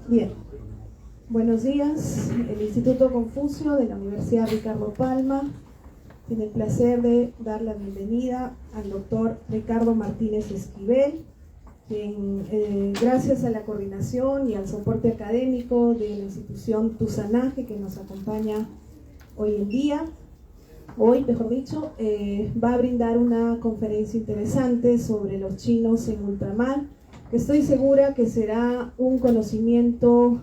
Bien, buenos días. El Instituto Confucio de la Universidad Ricardo Palma tiene el placer de dar la bienvenida al doctor Ricardo Martínez Esquivel, quien gracias a la coordinación y al soporte académico de la institución Tusanaje, que nos acompaña hoy, mejor dicho, va a brindar una conferencia interesante sobre los chinos en ultramar, que estoy segura que será un conocimiento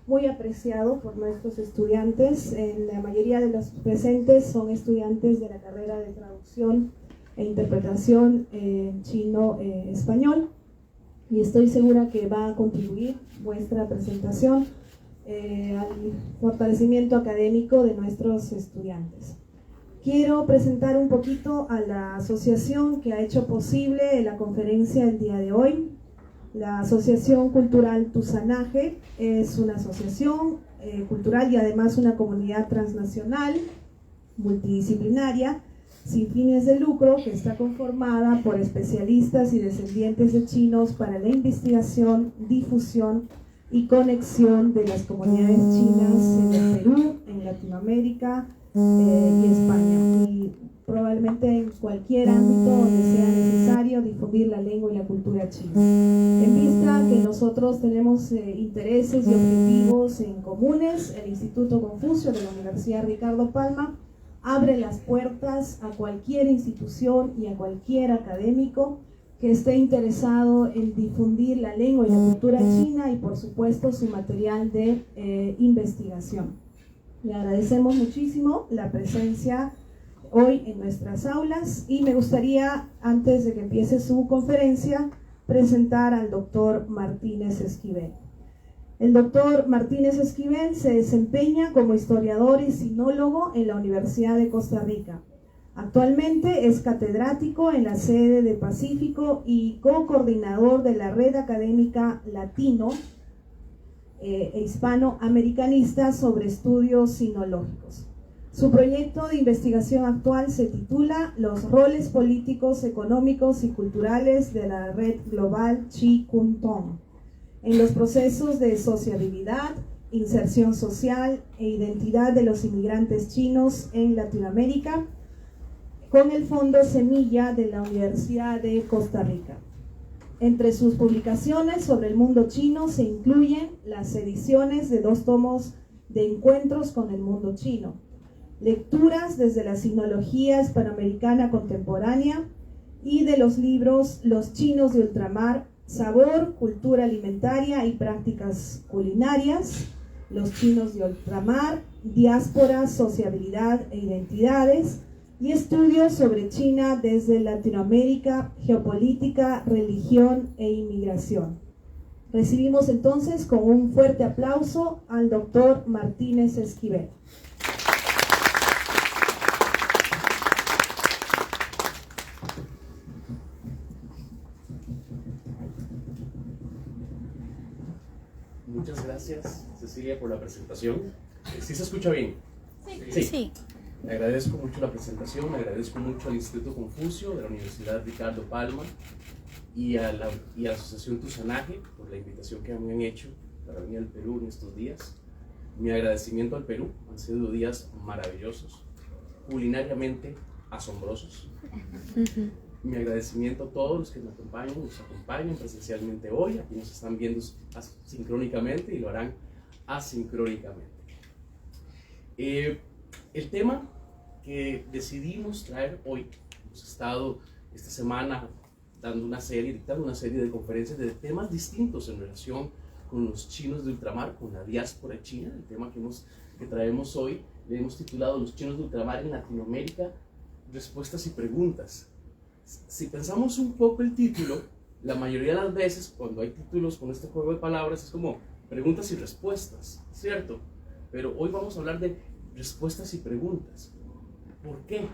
muy apreciado por nuestros estudiantes. La mayoría de los presentes son estudiantes de la carrera de traducción e interpretación en chino-español, y estoy segura que va a contribuir vuestra presentación al fortalecimiento académico de nuestros estudiantes. Quiero presentar un poquito a la asociación que ha hecho posible la conferencia el día de hoy. La Asociación Cultural Tusanaje es una asociación cultural y además una comunidad transnacional, multidisciplinaria, sin fines de lucro, que está conformada por especialistas y descendientes de chinos para la investigación, difusión y conexión de las comunidades chinas en el Perú, en Latinoamérica y España, y probablemente en cualquier ámbito donde sea necesario difundir la lengua y la cultura china. En vista que nosotros tenemos intereses y objetivos en comunes, el Instituto Confucio de la Universidad Ricardo Palma abre las puertas a cualquier institución y a cualquier académico que esté interesado en difundir la lengua y la cultura china y, por supuesto, su material de investigación. Le agradecemos muchísimo la presencia hoy en nuestras aulas y me gustaría, antes de que empiece su conferencia, presentar al doctor Martínez Esquivel. El doctor Martínez Esquivel se desempeña como historiador y sinólogo en la Universidad de Costa Rica. Actualmente es catedrático en la sede de Pacífico y co-coordinador de la Red Académica Latino e Hispanoamericanista sobre estudios sinológicos. Su proyecto de investigación actual se titula Los roles políticos, económicos y culturales de la red global Chi Kung Tong en los procesos de sociabilidad, inserción social e identidad de los inmigrantes chinos en Latinoamérica, con el Fondo Semilla de la Universidad de Costa Rica. Entre sus publicaciones sobre el mundo chino se incluyen las ediciones de 2 tomos de Encuentros con el mundo chino, lecturas desde la sinología hispanoamericana contemporánea y de los libros Los chinos de ultramar, Sabor, cultura alimentaria y prácticas culinarias, Los chinos de ultramar, Diáspora, sociabilidad e identidades, y estudios sobre China desde Latinoamérica, geopolítica, religión e inmigración. Recibimos entonces con un fuerte aplauso al doctor Martínez Esquivel. Muchas gracias, Cecilia, por la presentación. ¿Sí se escucha bien? Sí. Le agradezco mucho la presentación, le agradezco mucho al Instituto Confucio de la Universidad Ricardo Palma y a la Asociación Tusanaje por la invitación que me han hecho para venir al Perú en estos días. Mi agradecimiento al Perú, han sido días maravillosos, culinariamente asombrosos. Mi agradecimiento a todos los que nos acompañan presencialmente hoy, a quienes nos están viendo sincrónicamente y lo harán asincrónicamente. El tema que decidimos traer hoy, hemos estado esta semana dictando una serie de conferencias de temas distintos en relación con los chinos de ultramar, con la diáspora china. El tema que traemos hoy le hemos titulado Los chinos de ultramar en Latinoamérica, respuestas y preguntas. Si pensamos un poco el título, la mayoría de las veces cuando hay títulos con este juego de palabras es como preguntas y respuestas, ¿cierto? Pero hoy vamos a hablar de respuestas y preguntas. ¿Por qué?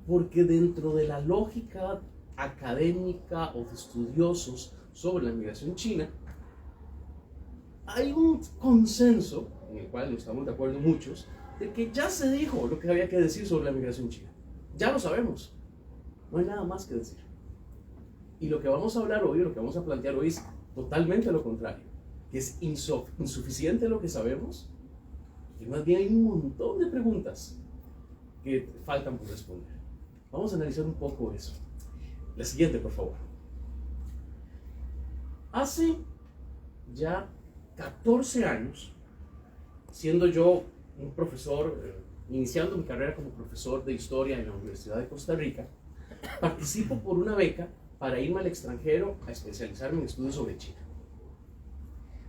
Porque dentro de la lógica académica o de estudiosos sobre la migración china, hay un consenso, en el cual no estamos de acuerdo muchos, de que ya se dijo lo que había que decir sobre la migración china. Ya lo sabemos. No hay nada más que decir. Y lo que vamos a hablar hoy, lo que vamos a plantear hoy es totalmente lo contrario. que es insuficiente lo que sabemos, y más bien hay un montón de preguntas que faltan por responder. Vamos a analizar un poco eso. La siguiente, por favor. Hace ya 14 años, siendo yo un profesor, iniciando mi carrera como profesor de historia en la Universidad de Costa Rica, participo por una beca para irme al extranjero a especializarme en estudios sobre China.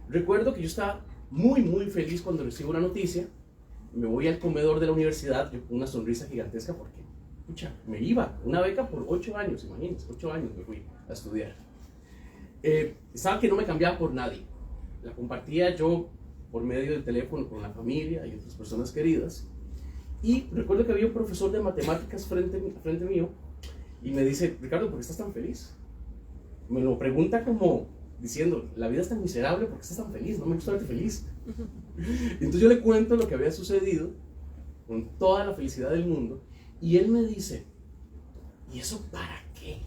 Recuerdo que yo estaba muy feliz cuando recibo una noticia. Me voy al comedor de la universidad, yo con una sonrisa gigantesca porque, pucha, me iba, una beca por 8 años, imagínense, 8 años me fui a estudiar. Estaba que no me cambiaba por nadie. La compartía yo por medio del teléfono con la familia y otras personas queridas. Y recuerdo que había un profesor de matemáticas frente mío y me dice: Ricardo, ¿por qué estás tan feliz? Me lo pregunta como diciendo: la vida es tan miserable, ¿por qué estás tan feliz? No me gusta verte feliz. Entonces yo le cuento lo que había sucedido con toda la felicidad del mundo y él me dice: ¿y eso para qué?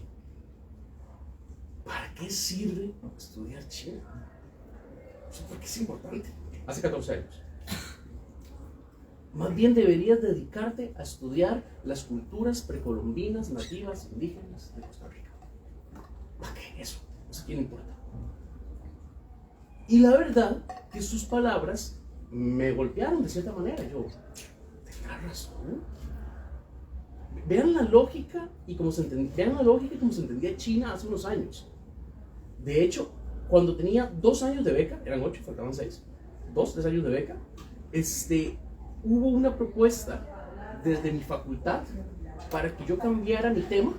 ¿Para qué sirve estudiar chino? ¿Eso por qué es importante? Hace 14 años. Más bien deberías dedicarte a estudiar las culturas precolombinas, nativas, indígenas de Costa Rica. ¿Para qué eso? ¿A quién importa? Y la verdad que sus palabras me golpearon de cierta manera. Yo, tenés razón. Vean la lógica y cómo se entendía China hace unos años. De hecho, cuando tenía 2 años de beca, eran 8, faltaban 6, 3 años de beca, hubo una propuesta desde mi facultad para que yo cambiara mi tema,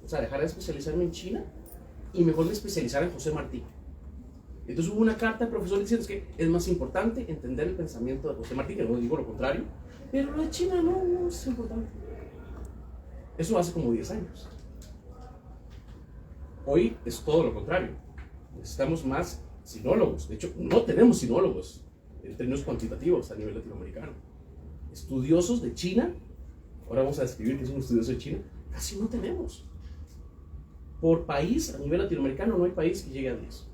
o sea, dejara de especializarme en China y mejor me especializara en José Martí. Entonces hubo una carta del profesor diciendo que es más importante entender el pensamiento de José Martí, que no digo lo contrario, pero lo de China no es importante. Eso hace como 10 años. Hoy es todo lo contrario. Necesitamos más sinólogos. De hecho, no tenemos sinólogos en términos cuantitativos a nivel latinoamericano. Estudiosos de China, ahora vamos a describir qué es un estudioso de China, casi no tenemos. Por país, a nivel latinoamericano, no hay país que llegue a 10.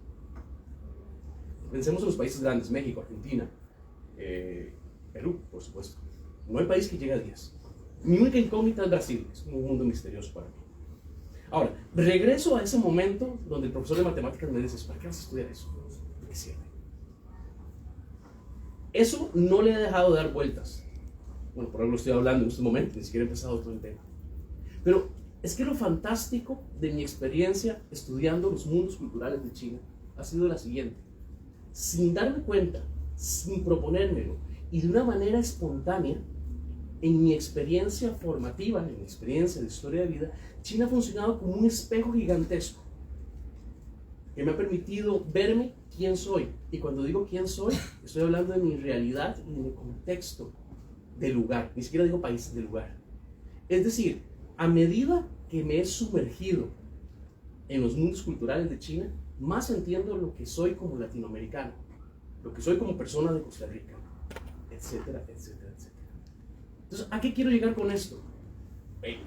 Pensemos en los países grandes: México, Argentina, Perú, por supuesto. No hay país que llegue a 10. Mi única incógnita es Brasil, es un mundo misterioso para mí. Ahora, regreso a ese momento donde el profesor de matemáticas me dice: ¿para qué vas a estudiar eso? ¿De qué sirve? Eso no le ha dejado de dar vueltas. Bueno, por algo estoy hablando en este momento, ni siquiera he empezado todo el tema. Pero es que lo fantástico de mi experiencia estudiando los mundos culturales de China ha sido la siguiente. Sin darme cuenta, sin proponérmelo y de una manera espontánea, en mi experiencia formativa, en mi experiencia de historia de vida, China ha funcionado como un espejo gigantesco que me ha permitido verme quién soy. Y cuando digo quién soy, estoy hablando de mi realidad y de mi contexto de lugar. Ni siquiera digo país, de lugar. Es decir, a medida que me he sumergido en los mundos culturales de China, más entiendo lo que soy como latinoamericano, lo que soy como persona de Costa Rica, etcétera, etcétera, etcétera. Entonces, ¿a qué quiero llegar con esto?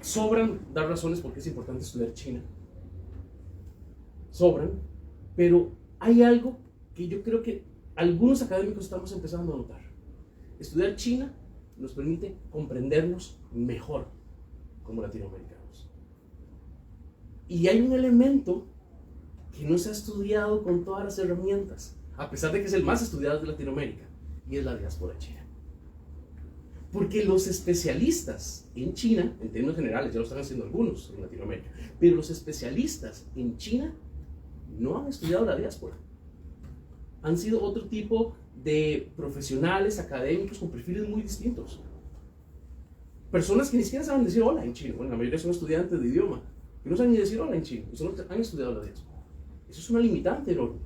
Sobran dar razones por qué es importante estudiar China. Sobran, pero hay algo que yo creo que algunos académicos estamos empezando a notar. Estudiar China nos permite comprendernos mejor como latinoamericanos. Y hay un elemento que no se ha estudiado con todas las herramientas, a pesar de que es el más estudiado de Latinoamérica, y es la diáspora china. Porque los especialistas en China, en términos generales, ya lo están haciendo algunos en Latinoamérica, pero los especialistas en China no han estudiado la diáspora. Han sido otro tipo de profesionales académicos con perfiles muy distintos. Personas que ni siquiera saben decir hola en chino. Bueno, la mayoría son estudiantes de idioma, que no saben ni decir hola en chino, y no han estudiado la diáspora. Eso es una limitante enorme,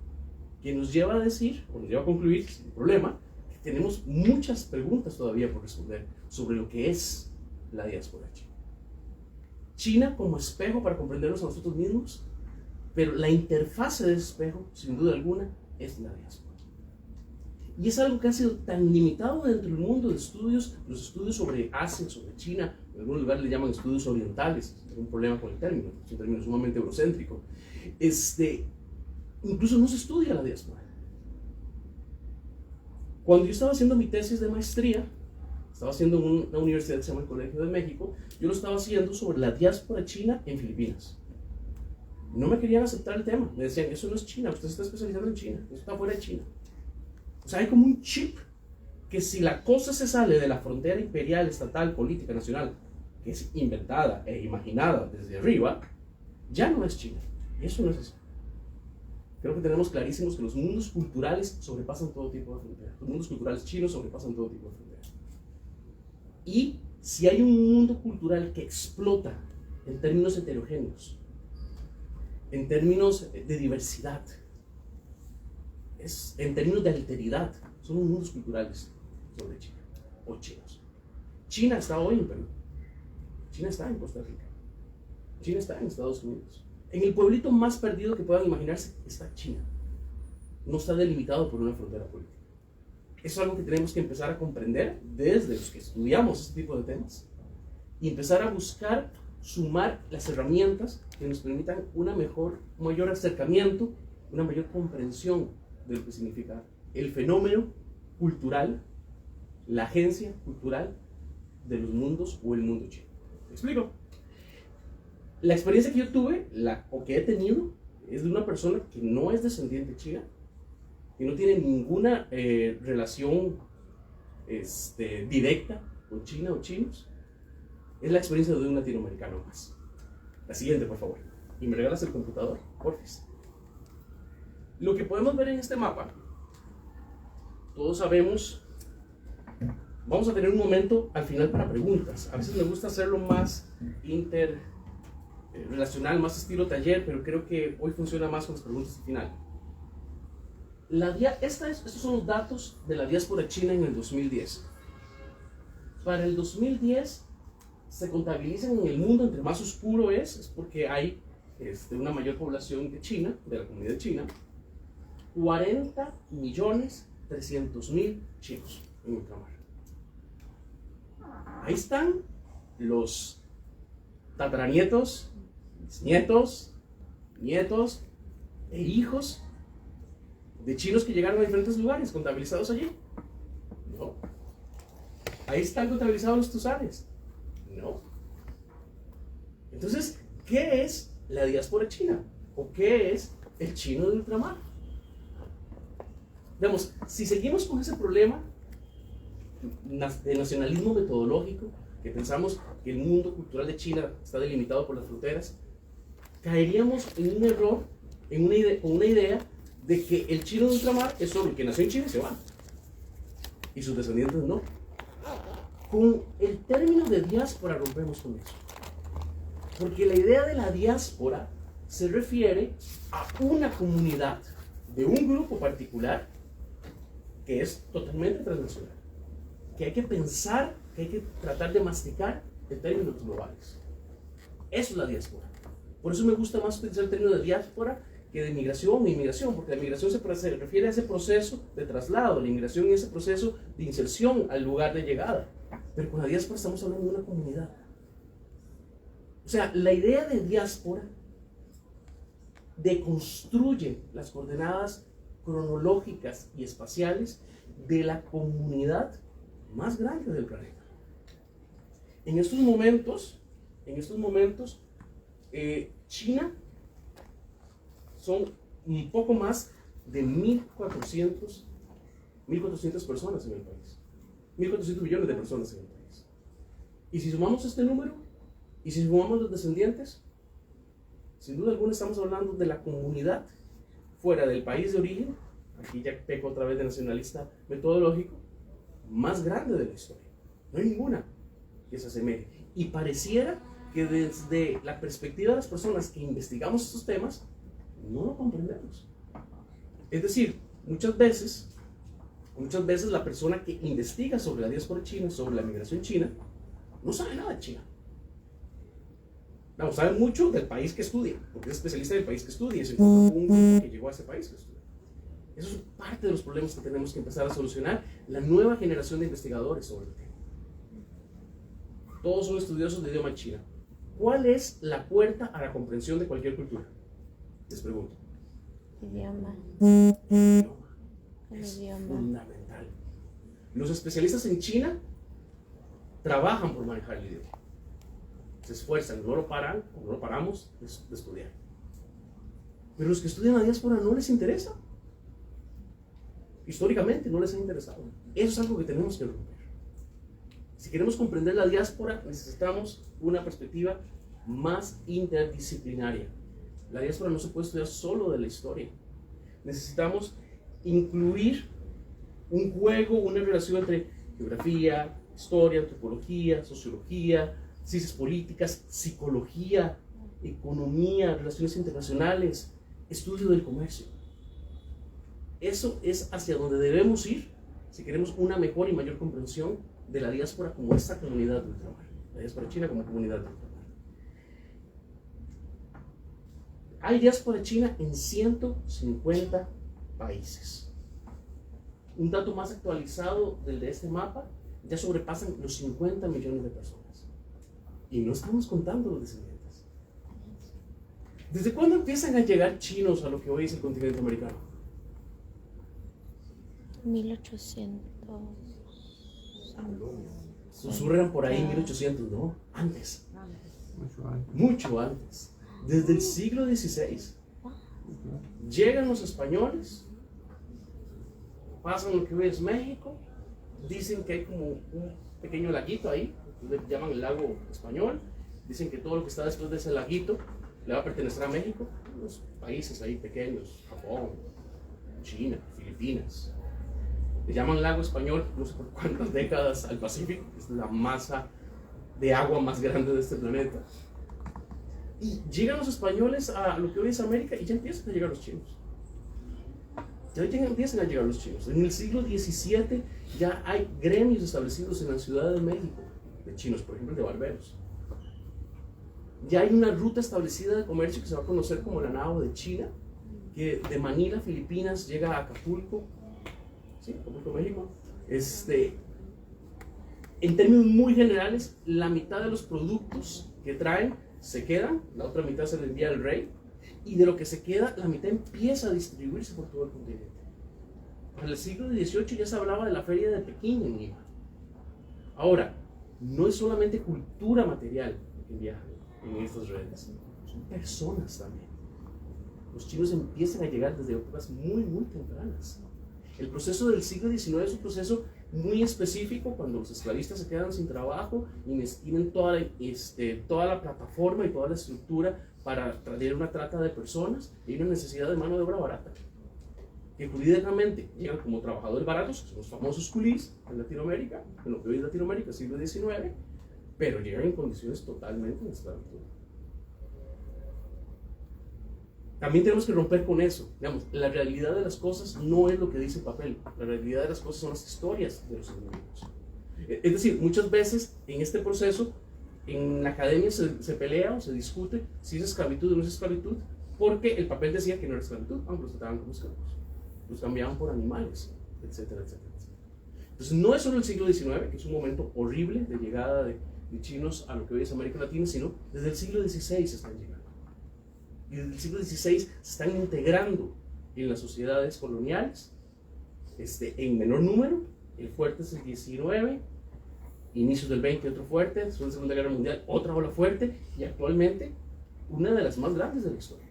que nos lleva a decir, o nos lleva a concluir, sin problema, que tenemos muchas preguntas todavía por responder sobre lo que es la diáspora china. China como espejo para comprendernos a nosotros mismos, pero la interfase de ese espejo, sin duda alguna, es la diáspora. Y es algo que ha sido tan limitado dentro del mundo de estudios, los estudios sobre Asia, sobre China, en algunos lugares le llaman estudios orientales, hay un problema con el término, es un término sumamente eurocéntrico. Incluso no se estudia la diáspora. Cuando yo estaba haciendo mi tesis de maestría, estaba haciendo en una universidad que se llama el Colegio de México, yo lo estaba haciendo sobre la diáspora china en Filipinas. No me querían aceptar el tema, me decían, eso no es China, usted se está especializando en China, eso está fuera de China. O sea, hay como un chip que si la cosa se sale de la frontera imperial, estatal, política, nacional, que es inventada e imaginada desde arriba, ya no es China. Y eso no es así. Creo que tenemos clarísimos que los mundos culturales sobrepasan todo tipo de fronteras. Los mundos culturales chinos sobrepasan todo tipo de fronteras. Y si hay un mundo cultural que explota en términos heterogéneos, en términos de diversidad, en términos de alteridad, son los mundos culturales sobre China o chinos. China está hoy en Perú, China está en Costa Rica, China está en Estados Unidos. En el pueblito más perdido que puedan imaginarse está China. No está delimitado por una frontera política. Eso es algo que tenemos que empezar a comprender desde los que estudiamos este tipo de temas y empezar a buscar sumar las herramientas que nos permitan un mayor acercamiento, una mayor comprensión de lo que significa el fenómeno cultural, la agencia cultural de los mundos o el mundo chino. ¿Me explico? La experiencia que yo tuve, o que he tenido, es de una persona que no es descendiente china, que no tiene ninguna relación directa con China o chinos. Es la experiencia de un latinoamericano más. La siguiente, por favor. Y me regalas el computador, porfis. Lo que podemos ver en este mapa, todos sabemos, vamos a tener un momento al final para preguntas. A veces me gusta hacerlo más interrelacional, más estilo taller, pero creo que hoy funciona más con las preguntas al final. Estos son los datos de la diáspora china en el 2010. Para el 2010 se contabilizan en el mundo, entre más oscuro es porque hay una mayor población de China, de la comunidad de China, 40.300.000 chinos en ultramar. Ahí están los tataranietos, nietos e hijos de chinos que llegaron a diferentes lugares, contabilizados allí. No. Ahí están contabilizados los tusanes. No. Entonces, ¿qué es la diáspora china? ¿O qué es el chino de ultramar? Digamos, si seguimos con ese problema de nacionalismo metodológico, que pensamos que el mundo cultural de China está delimitado por las fronteras, caeríamos en un error, en una idea de que el chino de ultramar es solo el que nació en China y se va, y sus descendientes no. Con el término de diáspora rompemos con eso, porque la idea de la diáspora se refiere a una comunidad de un grupo particular que es totalmente transnacional, que hay que pensar, que hay que tratar de masticar en términos globales. Eso es la diáspora. Por eso me gusta más utilizar el término de diáspora que de migración e inmigración, porque la migración se refiere a ese proceso de traslado, la inmigración es ese proceso de inserción al lugar de llegada. Pero con la diáspora estamos hablando de una comunidad. O sea, la idea de diáspora deconstruye las coordenadas cronológicas y espaciales de la comunidad más grande del planeta. En estos momentos, China son un poco más de 1.400 personas en el país. 1.400 millones de personas en el país. Y si sumamos este número, y si sumamos los descendientes, sin duda alguna estamos hablando de la comunidad fuera del país de origen, aquí ya peco otra vez de nacionalista metodológico, más grande de la historia. No hay ninguna que se asemeje. Y pareciera que desde la perspectiva de las personas que investigamos estos temas, no lo comprendemos. Es decir, muchas veces la persona que investiga sobre la diáspora china, sobre la migración china, no sabe nada de China. No, sabe mucho del país que estudia, porque es especialista del país que estudia, es un grupo que llegó a ese país que estudia. Eso es parte de los problemas que tenemos que empezar a solucionar, la nueva generación de investigadores sobre el tema. Todos son estudiosos de idioma chino. ¿Cuál es la puerta a la comprensión de cualquier cultura? Les pregunto. Idioma. Es fundamental. Los especialistas en China trabajan por manejar el idioma. Se esfuerzan, no lo paran, no lo paramos de estudiar. Pero los que estudian la diáspora no les interesa. Históricamente no les ha interesado. Eso es algo que tenemos que romper. Si queremos comprender la diáspora, necesitamos una perspectiva más interdisciplinaria. La diáspora no se puede estudiar solo de la historia. Necesitamos incluir un juego, una relación entre geografía, historia, antropología, sociología, ciencias políticas, psicología, economía, relaciones internacionales, estudio del comercio. Eso es hacia donde debemos ir si queremos una mejor y mayor comprensión de la diáspora como esta comunidad de ultramar, la diáspora china como comunidad de ultramar. Hay diáspora china en 150 países. Un dato más actualizado del de este mapa, ya sobrepasan los 50 millones de personas. Y no estamos contando los descendientes. ¿Desde cuándo empiezan a llegar chinos a lo que hoy es el continente americano? 1800. Susurran por ahí 1800, no, antes. Mucho antes. Desde el siglo XVI. Llegan los españoles, pasan lo que hoy es México, dicen que hay como un pequeño laguito ahí, le llaman el lago español, dicen que todo lo que está después de ese laguito le va a pertenecer a México, unos países ahí pequeños, Japón, China, Filipinas. Le llaman lago español, no sé por cuántas décadas, al Pacífico, que es la masa de agua más grande de este planeta. Y llegan los españoles a lo que hoy es América y ya empiezan a llegar los chinos. Ya empiezan a llegar los chinos. En el siglo XVII ya hay gremios establecidos en la Ciudad de México, de chinos, por ejemplo, de barberos. Ya hay una ruta establecida de comercio que se va a conocer como la Nao de China, que de Manila, Filipinas, llega a Acapulco, ¿sí? Acapulco, México. En términos muy generales, la mitad de los productos que traen se quedan, la otra mitad se le envía al rey, y de lo que se queda, la mitad empieza a distribuirse por todo el continente. En el siglo XVIII ya se hablaba de la feria de Pekín en Lima. Ahora, no es solamente cultura material que viaja en estas redes, son personas también. Los chinos empiezan a llegar desde épocas muy, muy tempranas. El proceso del siglo XIX es un proceso muy específico cuando los esclavistas se quedan sin trabajo y tienen toda la plataforma y toda la estructura para traer una trata de personas y una necesidad de mano de obra barata. Que jurídicamente llegan como trabajadores baratos, que son los famosos culís en Latinoamérica, en lo que hoy es Latinoamérica, siglo XIX, pero llegan en condiciones totalmente de esclavitud. También tenemos que romper con eso. Digamos, la realidad de las cosas no es lo que dice el papel. La realidad de las cosas son las historias de los individuos. Es decir, muchas veces en este proceso, en la academia se pelea o se discute si es esclavitud o no es esclavitud, porque el papel decía que no era esclavitud, aunque los trataban como esclavos. Los cambiaban por animales, etcétera, etcétera, etcétera. Entonces, no es solo el siglo XIX, que es un momento horrible de llegada de chinos a lo que hoy es América Latina, sino desde el siglo XVI están llegando. Y desde el siglo XVI se están integrando en las sociedades coloniales, en menor número. El fuerte es el XIX, inicios del XX otro fuerte, después de la Segunda Guerra Mundial otra ola fuerte, y actualmente una de las más grandes de la historia.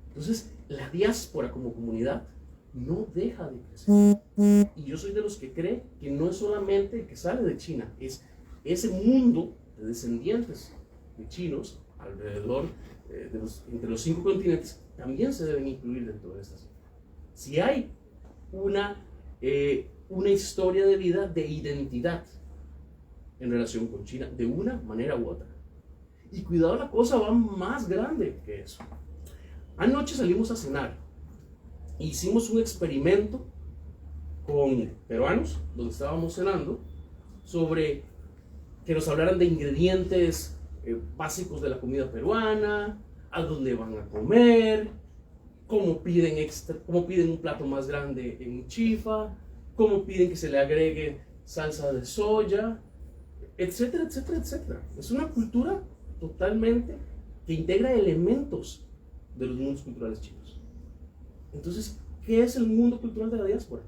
Entonces, la diáspora como comunidad no deja de crecer. Y yo soy de los que cree que no es solamente el que sale de China, es ese mundo de descendientes de chinos alrededor entre los 5 continentes, también se deben incluir dentro de estas. Si hay una historia de vida de identidad en relación con China, de una manera u otra. Y cuidado, la cosa va más grande que eso. Anoche salimos a cenar. Hicimos un experimento con peruanos, donde estábamos cenando, sobre que nos hablaran de ingredientes básicos de la comida peruana, a dónde van a comer, cómo piden un plato más grande en un chifa, cómo piden que se le agregue salsa de soya, etcétera, etcétera, etcétera. Es una cultura totalmente que integra elementos de los mundos culturales chinos. Entonces, ¿qué es el mundo cultural de la diáspora?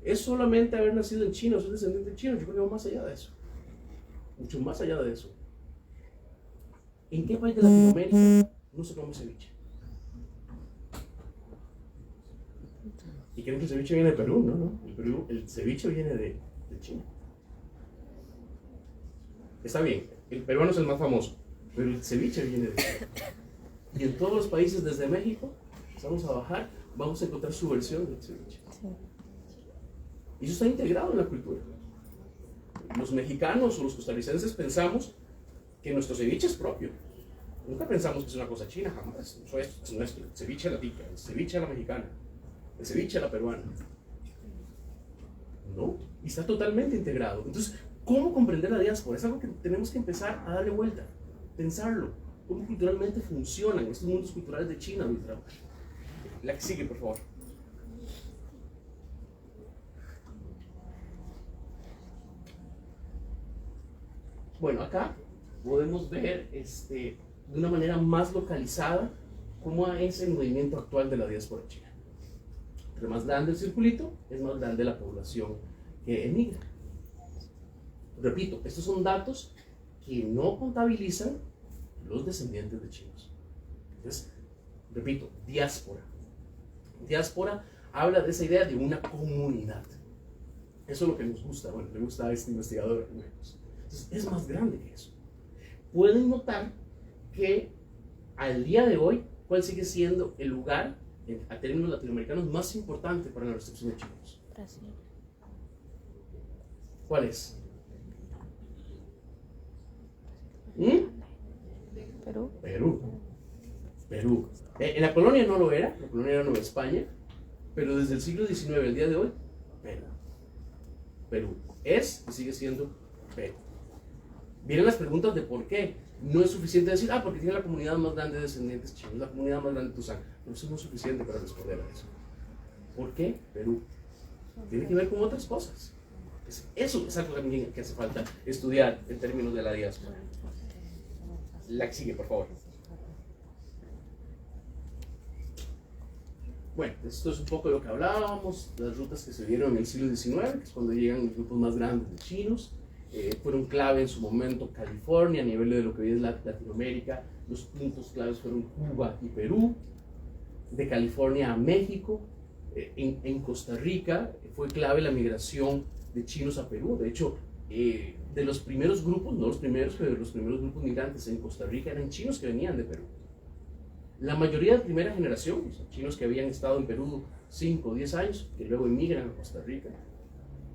¿Es solamente haber nacido en China o ser descendiente de chino? Yo creo que va más allá de eso. Mucho más allá de eso. ¿En qué país de Latinoamérica no se come ceviche? ¿Y creen que el ceviche viene de Perú? No, no. El ceviche viene de China. Está bien, el peruano es el más famoso, pero el ceviche viene de China. Y en todos los países, desde México, vamos a bajar, vamos a encontrar su versión del ceviche. Y eso está integrado en la cultura. Los mexicanos o los costarricenses pensamos que nuestro ceviche es propio. Nunca pensamos que es una cosa china, jamás. Eso es nuestro. El ceviche a la tica, el ceviche a la mexicana, el ceviche a la peruana. No, y está totalmente integrado. Entonces, ¿cómo comprender la diáspora? Es algo que tenemos que empezar a darle vuelta, pensarlo. ¿Cómo culturalmente funcionan estos mundos culturales de China? La que sigue, por favor. Bueno, acá podemos ver de una manera más localizada cómo es el movimiento actual de la diáspora china. Entre más grande el circulito, es más grande la población que emigra. Repito, estos son datos que no contabilizan los descendientes de chinos. Entonces, repito, diáspora. Diáspora habla de esa idea de una comunidad. Eso es lo que nos gusta, bueno, le gusta a este investigador. Entonces, es más grande que eso. Pueden notar que al día de hoy, ¿cuál sigue siendo el lugar, a términos latinoamericanos, más importante para la recepción de chinos? Brasil. ¿Cuál es? Perú. Perú. En la colonia no lo era, la colonia era Nueva España, pero desde el siglo XIX al día de hoy, Perú. Es y sigue siendo Perú. Vienen las preguntas de por qué. No es suficiente decir, porque tiene la comunidad más grande de descendientes chinos, la comunidad más grande de Tuzán. No, eso no es suficiente para responder a eso. ¿Por qué Perú? Tiene que ver con otras cosas. Eso es algo también que hace falta estudiar en términos de la diáspora. La que sigue, por favor. Bueno, esto es un poco de lo que hablábamos, las rutas que se dieron en el siglo XIX, que es cuando llegan los grupos más grandes de chinos. Fueron clave en su momento California, a nivel de lo que hoy es Latinoamérica. Los puntos claves fueron Cuba y Perú. De California a México. En Costa Rica fue clave la migración de chinos a Perú. De hecho, de los primeros grupos, no los primeros, pero de los primeros grupos migrantes en Costa Rica eran chinos que venían de Perú. La mayoría de primera generación, o sea, chinos que habían estado en Perú 5 o 10 años, que luego emigran a Costa Rica.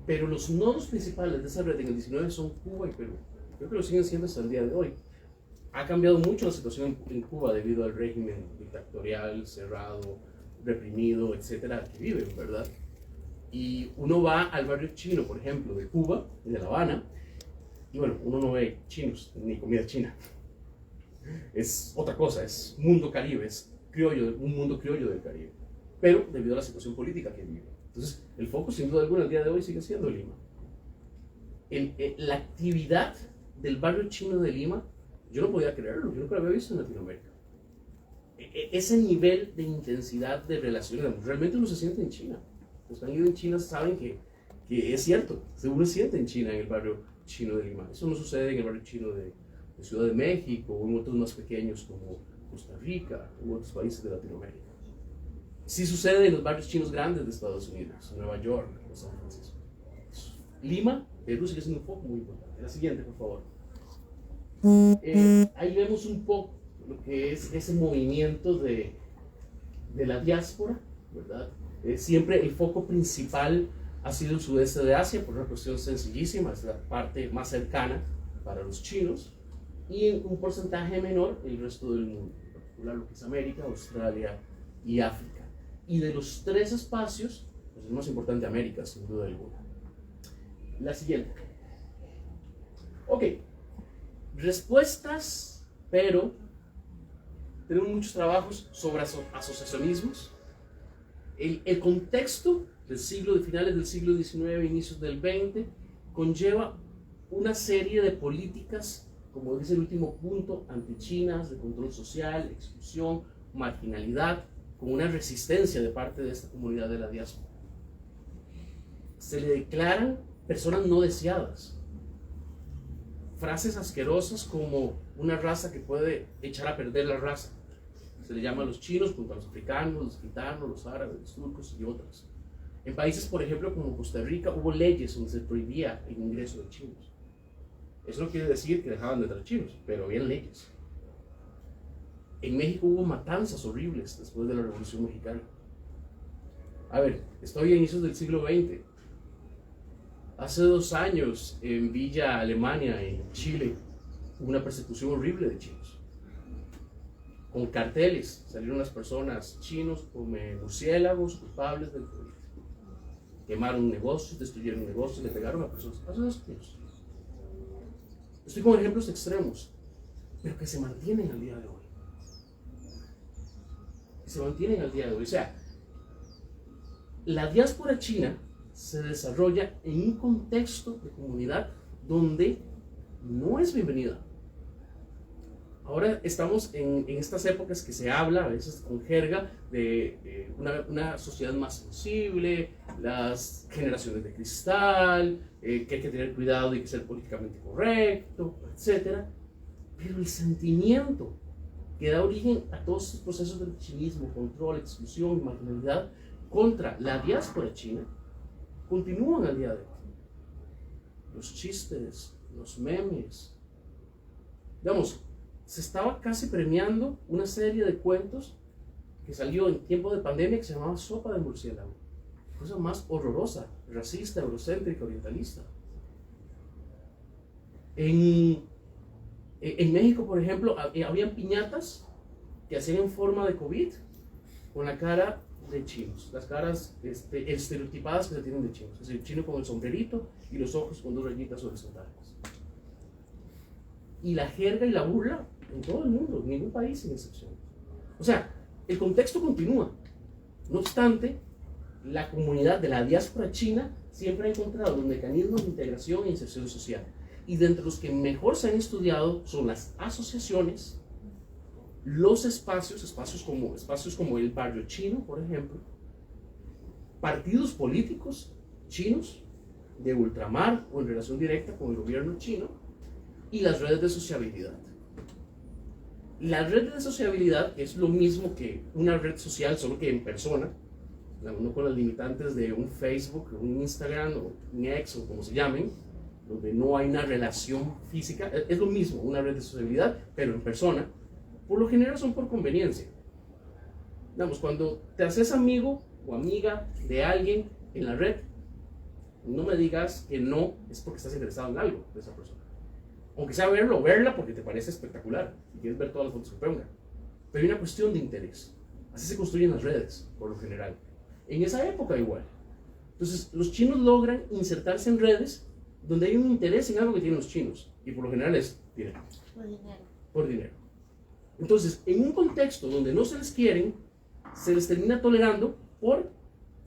Pero los nodos principales de esa red en el 19 son Cuba y Perú. Creo que lo siguen siendo hasta el día de hoy. Ha cambiado mucho la situación en Cuba debido al régimen dictatorial, cerrado, reprimido, etcétera, que viven, ¿verdad? Y uno va al barrio chino, por ejemplo, de Cuba, de La Habana, y bueno, uno no ve chinos ni comida china. Es otra cosa, es mundo caribe, es criollo, un mundo criollo del Caribe. Pero debido a la situación política que vive. Entonces, el foco, sin duda alguna, el día de hoy sigue siendo Lima. La actividad del barrio chino de Lima, yo no podía creerlo, yo nunca lo había visto en Latinoamérica. Ese nivel de intensidad de relaciones, realmente uno se siente en China. Los que han ido en China saben que es cierto, seguro se siente en China, en el barrio chino de Lima. Eso no sucede en el barrio chino de Ciudad de México o en otros más pequeños como Costa Rica u otros países de Latinoamérica. Sí sucede en los barrios chinos grandes de Estados Unidos, Nueva York o San Francisco. Lima, Perú sigue siendo un foco muy importante. La siguiente, por favor. Ahí vemos un poco lo que es ese movimiento de la diáspora, ¿verdad? Siempre el foco principal ha sido el sudeste de Asia por una cuestión sencillísima, es la parte más cercana para los chinos, y en un porcentaje menor el resto del mundo, en particular lo que es América, Australia y África. Y de los tres espacios, pues es más importante América, sin duda alguna. La siguiente. Ok, respuestas, pero tenemos muchos trabajos sobre asociacionismos. El contexto del de finales del siglo XIX, inicios del XX, conlleva una serie de políticas, como dice el último punto, antichinas, de control social, exclusión, marginalidad, con una resistencia de parte de esta comunidad de la diáspora. se le declaran personas no deseadas. Frases asquerosas como una raza que puede echar a perder la raza. Se le llama a los chinos junto a los africanos, los gitanos, los árabes, los turcos y otros. En países, por ejemplo, como Costa Rica, hubo leyes donde se prohibía el ingreso de chinos. Eso no quiere decir que dejaban de entrar chinos, pero había leyes. En México hubo matanzas horribles después de la Revolución Mexicana. A ver, estoy a inicios del siglo XX. Hace 2 años, en Villa Alemania, en Chile, hubo una persecución horrible de chinos. Con carteles salieron las personas chinos como murciélagos culpables del COVID. Quemaron negocios, destruyeron negocios, le pegaron a personas. Hace 2 años. Estoy con ejemplos extremos, pero que se mantienen al día de hoy. Se mantienen al día de hoy. O sea, la diáspora china se desarrolla en un contexto de comunidad donde no es bienvenida. Ahora estamos en estas épocas que se habla, a veces con jerga, de una sociedad más sensible, las generaciones de cristal, que hay que tener cuidado y hay que ser políticamente correcto, etc. Pero el sentimiento que da origen a todos estos procesos de chinismo, control, exclusión y marginalidad contra la diáspora china, continúan al día de hoy. Los chistes, los memes. Digamos, se estaba casi premiando una serie de cuentos que salió en tiempo de pandemia que se llamaba Sopa de Murciélago. Cosa más horrorosa, racista, eurocéntrica, orientalista. En México, por ejemplo, habían piñatas que hacían en forma de COVID con la cara de chinos, las caras estereotipadas que se tienen de chinos, es decir, el chino con el sombrerito y los ojos con 2 rayitas horizontales. Y la jerga y la burla en todo el mundo, en ningún país sin excepción. O sea, el contexto continúa. No obstante, la comunidad de la diáspora china siempre ha encontrado los mecanismos de integración e inserción social. Y de entre los que mejor se han estudiado son las asociaciones, los espacios como el barrio chino, por ejemplo, partidos políticos chinos de ultramar o en relación directa con el gobierno chino, y las redes de sociabilidad. La red de sociabilidad es lo mismo que una red social, solo que en persona, no con las limitantes de un Facebook, un Instagram o un X o como se llamen, donde no hay una relación física. Es lo mismo, una red de sociabilidad, pero en persona. Por lo general son por conveniencia. Digamos, cuando te haces amigo o amiga de alguien en la red, no me digas que no es porque estás interesado en algo de esa persona. Aunque sea verlo o verla porque te parece espectacular y quieres ver todas las fotos que ponga. Pero hay una cuestión de interés. Así se construyen las redes, por lo general. En esa época igual. Entonces, los chinos logran insertarse en redes donde hay un interés en algo que tienen los chinos. Y por lo general es dinero. Por dinero. Por dinero. Entonces, en un contexto donde no se les quieren, se les termina tolerando porque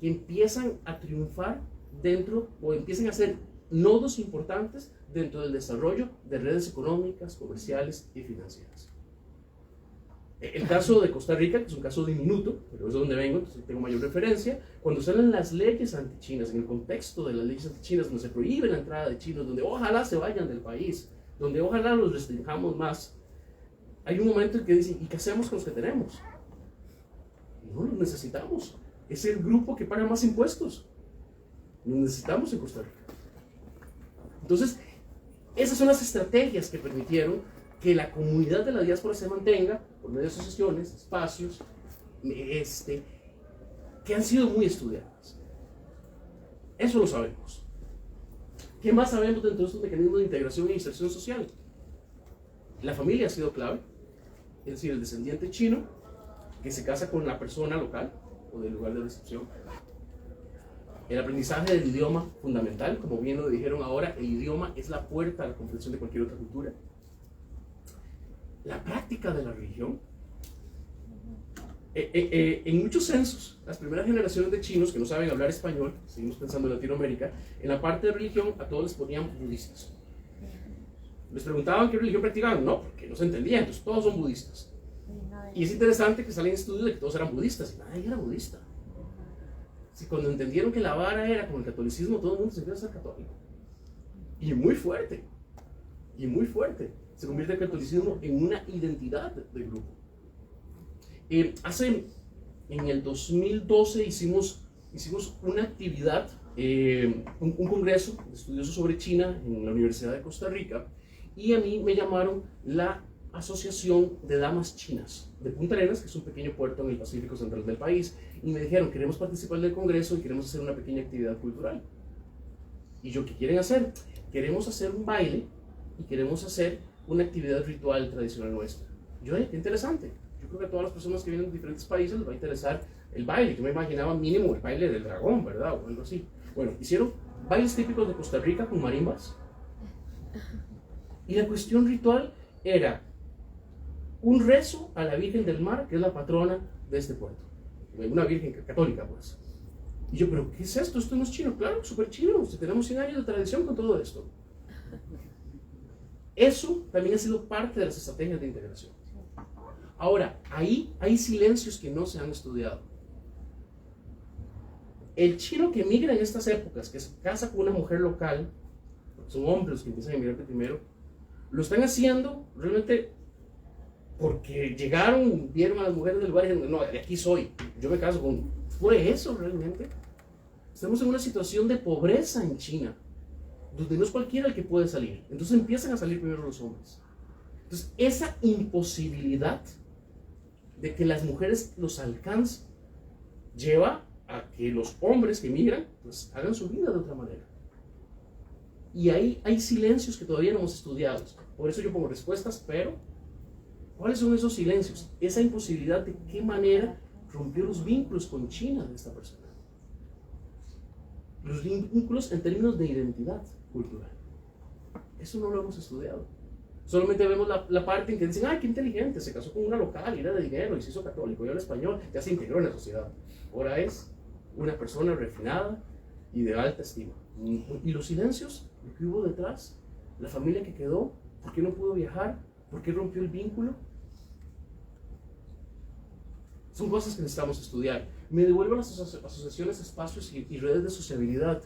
empiezan a triunfar dentro o empiezan a ser nodos importantes dentro del desarrollo de redes económicas, comerciales y financieras. El caso de Costa Rica, que es un caso diminuto, pero es de donde vengo, entonces tengo mayor referencia, cuando salen las leyes antichinas, en el contexto de las leyes antichinas, donde se prohíbe la entrada de chinos, donde ojalá se vayan del país, donde ojalá los restringamos más, hay un momento en que dicen, ¿y qué hacemos con los que tenemos? No los necesitamos. Es el grupo que paga más impuestos. Los necesitamos en Costa Rica. Entonces, esas son las estrategias que permitieron que la comunidad de la diáspora se mantenga por medio de asociaciones, espacios, que han sido muy estudiadas. Eso lo sabemos. ¿Qué más sabemos dentro de estos mecanismos de integración e inserción social? La familia ha sido clave, es decir, el descendiente chino que se casa con la persona local o del lugar de recepción. El aprendizaje del idioma fundamental, como bien lo dijeron ahora, el idioma es la puerta a la comprensión de cualquier otra cultura. La práctica de la religión. En muchos censos, las primeras generaciones de chinos que no saben hablar español, seguimos pensando en Latinoamérica, en la parte de religión a todos les ponían budistas. Les preguntaban qué religión practicaban, no, porque no se entendía, entonces todos son budistas. Y es interesante que salen estudios de que todos eran budistas, y nadie era budista. Si cuando entendieron que la vara era como el catolicismo, todo el mundo se quiere ser católico. Y muy fuerte. Y muy fuerte. Se convierte el catolicismo en una identidad del grupo. En el 2012 hicimos una actividad, un congreso de estudiosos sobre China en la Universidad de Costa Rica, y a mí me llamaron la Asociación de Damas Chinas de Punta Arenas, que es un pequeño puerto en el Pacífico Central del país, y me dijeron, queremos participar del congreso y queremos hacer una pequeña actividad cultural. Y yo, ¿qué quieren hacer? Queremos hacer un baile y queremos hacer una actividad ritual tradicional nuestra. Yo, qué interesante. Yo creo que a todas las personas que vienen de diferentes países les va a interesar el baile. Yo me imaginaba mínimo el baile del dragón, ¿verdad? O algo así. Bueno, hicieron bailes típicos de Costa Rica con marimbas. Y la cuestión ritual era un rezo a la Virgen del Mar, que es la patrona de este puerto. Una virgen católica, pues. Y yo, ¿pero qué es esto? ¿Esto no es chino? Claro, súper chino. Tenemos 100 años de tradición con todo esto. Eso también ha sido parte de las estrategias de integración. Ahora, ahí hay silencios que no se han estudiado. El chino que migra en estas épocas, que se casa con una mujer local, porque son hombres los que empiezan a emigrar primero, lo están haciendo realmente porque llegaron, vieron a las mujeres del lugar y dijeron, no, de aquí soy, yo me caso con... ¿Fue eso realmente? Estamos en una situación de pobreza en China, donde no es cualquiera el que puede salir. Entonces empiezan a salir primero los hombres. Entonces, esa imposibilidad de que las mujeres los alcancen lleva a que los hombres que emigran pues hagan su vida de otra manera. Y ahí hay silencios que todavía no hemos estudiado. Por eso yo pongo respuestas, pero ¿cuáles son esos silencios? Esa imposibilidad de qué manera rompió los vínculos con China de esta persona. Los vínculos en términos de identidad cultural. Eso no lo hemos estudiado. Solamente vemos la parte en que dicen, ¡ay, qué inteligente! Se casó con una local, y era de dinero, y se hizo católico, y habla español, ya se integró en la sociedad. Ahora es una persona refinada y de alta estima. Y los silencios, lo que hubo detrás, la familia que quedó, ¿por qué no pudo viajar? ¿Por qué rompió el vínculo? Son cosas que necesitamos estudiar. Me devuelvo a las asociaciones, espacios y redes de sociabilidad.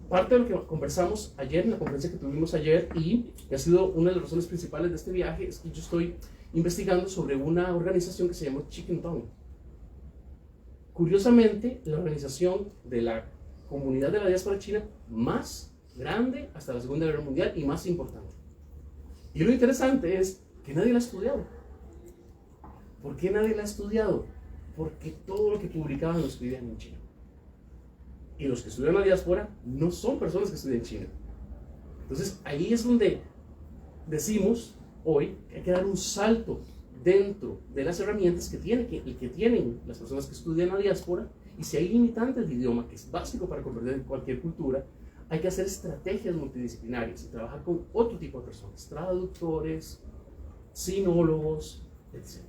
Parte de lo que conversamos ayer en la conferencia que tuvimos ayer y que ha sido una de las razones principales de este viaje es que yo estoy investigando sobre una organización que se llama Chicken Town. Curiosamente, la organización de la comunidad de la diáspora china más grande hasta la Segunda Guerra Mundial y más importante. Y lo interesante es que nadie la ha estudiado. ¿Por qué nadie la ha estudiado? Porque todo lo que publicaban lo escribían en chino. Y los que estudian la diáspora no son personas que estudian China. Entonces ahí es donde decimos hoy que hay que dar un salto dentro de las herramientas que tienen las personas que estudian la diáspora, y si hay limitantes de idioma, que es básico para comprender cualquier cultura, hay que hacer estrategias multidisciplinarias y trabajar con otro tipo de personas, traductores, sinólogos, etc.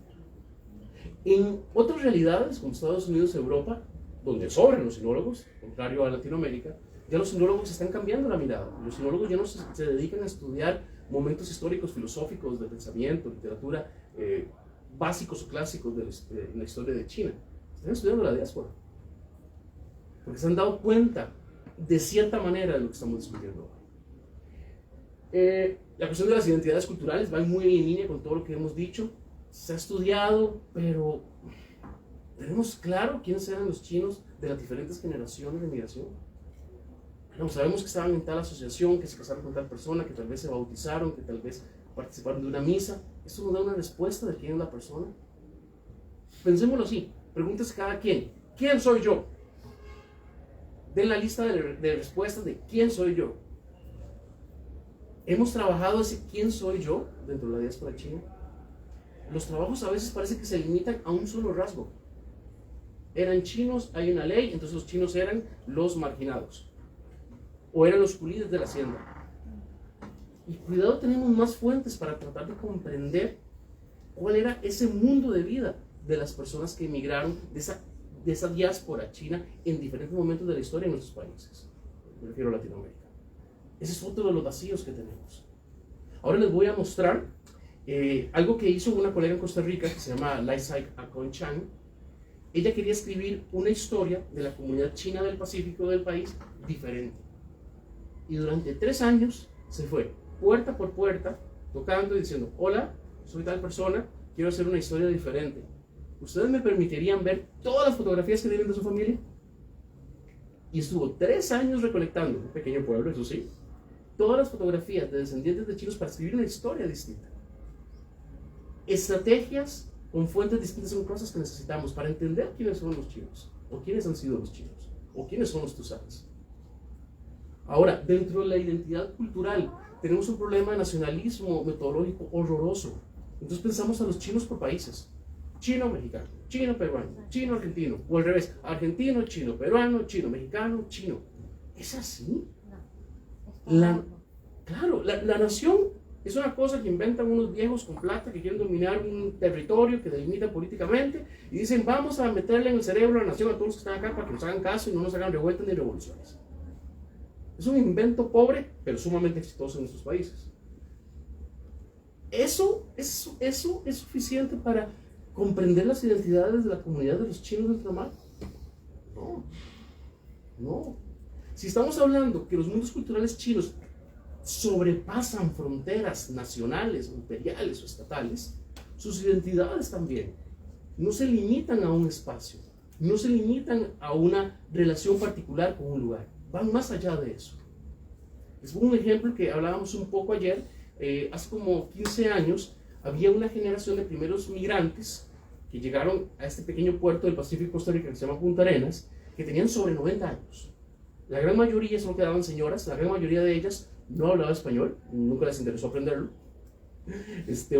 En otras realidades, como Estados Unidos y Europa, donde sobran los sinólogos, contrario a Latinoamérica, ya los sinólogos están cambiando la mirada. Los sinólogos ya no se dedican a estudiar momentos históricos, filosóficos, de pensamiento, literatura, básicos o clásicos de la historia de China. Están estudiando la diáspora. Porque se han dado cuenta, de cierta manera, de lo que estamos discutiendo hoy. La cuestión de las identidades culturales va muy en línea con todo lo que hemos dicho. Se ha estudiado, pero ¿tenemos claro quiénes eran los chinos de las diferentes generaciones de migración? No, sabemos que estaban en tal asociación, que se casaron con tal persona, que tal vez se bautizaron, que tal vez participaron de una misa. ¿Eso nos da una respuesta de quién es la persona? Pensémoslo así, pregúntese cada quien, ¿quién soy yo? Den la lista de respuestas de quién soy yo. ¿Hemos trabajado ese quién soy yo dentro de la diáspora china? Los trabajos a veces parece que se limitan a un solo rasgo. Eran chinos, hay una ley, entonces los chinos eran los marginados. O eran los culides de la hacienda. Y cuidado, tenemos más fuentes para tratar de comprender cuál era ese mundo de vida de las personas que emigraron de esa diáspora china en diferentes momentos de la historia en nuestros países. Me refiero a Latinoamérica. Ese es otro de los vacíos que tenemos. Ahora les voy a mostrar algo que hizo una colega en Costa Rica que se llama Lai Sai Akon Chan, ella quería escribir una historia de la comunidad china del Pacífico del país diferente. Y durante 3 años se fue puerta por puerta, tocando y diciendo: hola, soy tal persona, quiero hacer una historia diferente. ¿Ustedes me permitirían ver todas las fotografías que tienen de su familia? Y estuvo 3 años recolectando, un pequeño pueblo, eso sí, todas las fotografías de descendientes de chinos para escribir una historia distinta. Estrategias con fuentes distintas son cosas que necesitamos para entender quiénes son los chinos, o quiénes han sido los chinos, o quiénes son los tusanes. Ahora, dentro de la identidad cultural, tenemos un problema de nacionalismo metodológico horroroso. Entonces pensamos a los chinos por países. Chino, mexicano, chino, peruano, chino, argentino, o al revés, argentino, chino, peruano, chino, mexicano, chino. ¿Es así? Claro, la nación es una cosa que inventan unos viejos con plata que quieren dominar un territorio que delimitan políticamente y dicen: vamos a meterle en el cerebro a la nación a todos los que están acá para que nos hagan caso y no nos hagan revueltas ni revoluciones. Es un invento pobre, pero sumamente exitoso en nuestros países. ¿Eso es suficiente para comprender las identidades de la comunidad de los chinos del ultramar? No. Si estamos hablando que los mundos culturales chinos sobrepasan fronteras nacionales, imperiales o estatales, sus identidades también no se limitan a un espacio, no se limitan a una relación particular con un lugar, van más allá de eso. Les pongo un ejemplo que hablábamos un poco ayer. Hace como 15 años había una generación de primeros migrantes que llegaron a este pequeño puerto del Pacífico, Costa Rica, que se llama Punta Arenas, que tenían sobre 90 años. La gran mayoría solo quedaban señoras, la gran mayoría de ellas no hablaba español, nunca les interesó aprenderlo,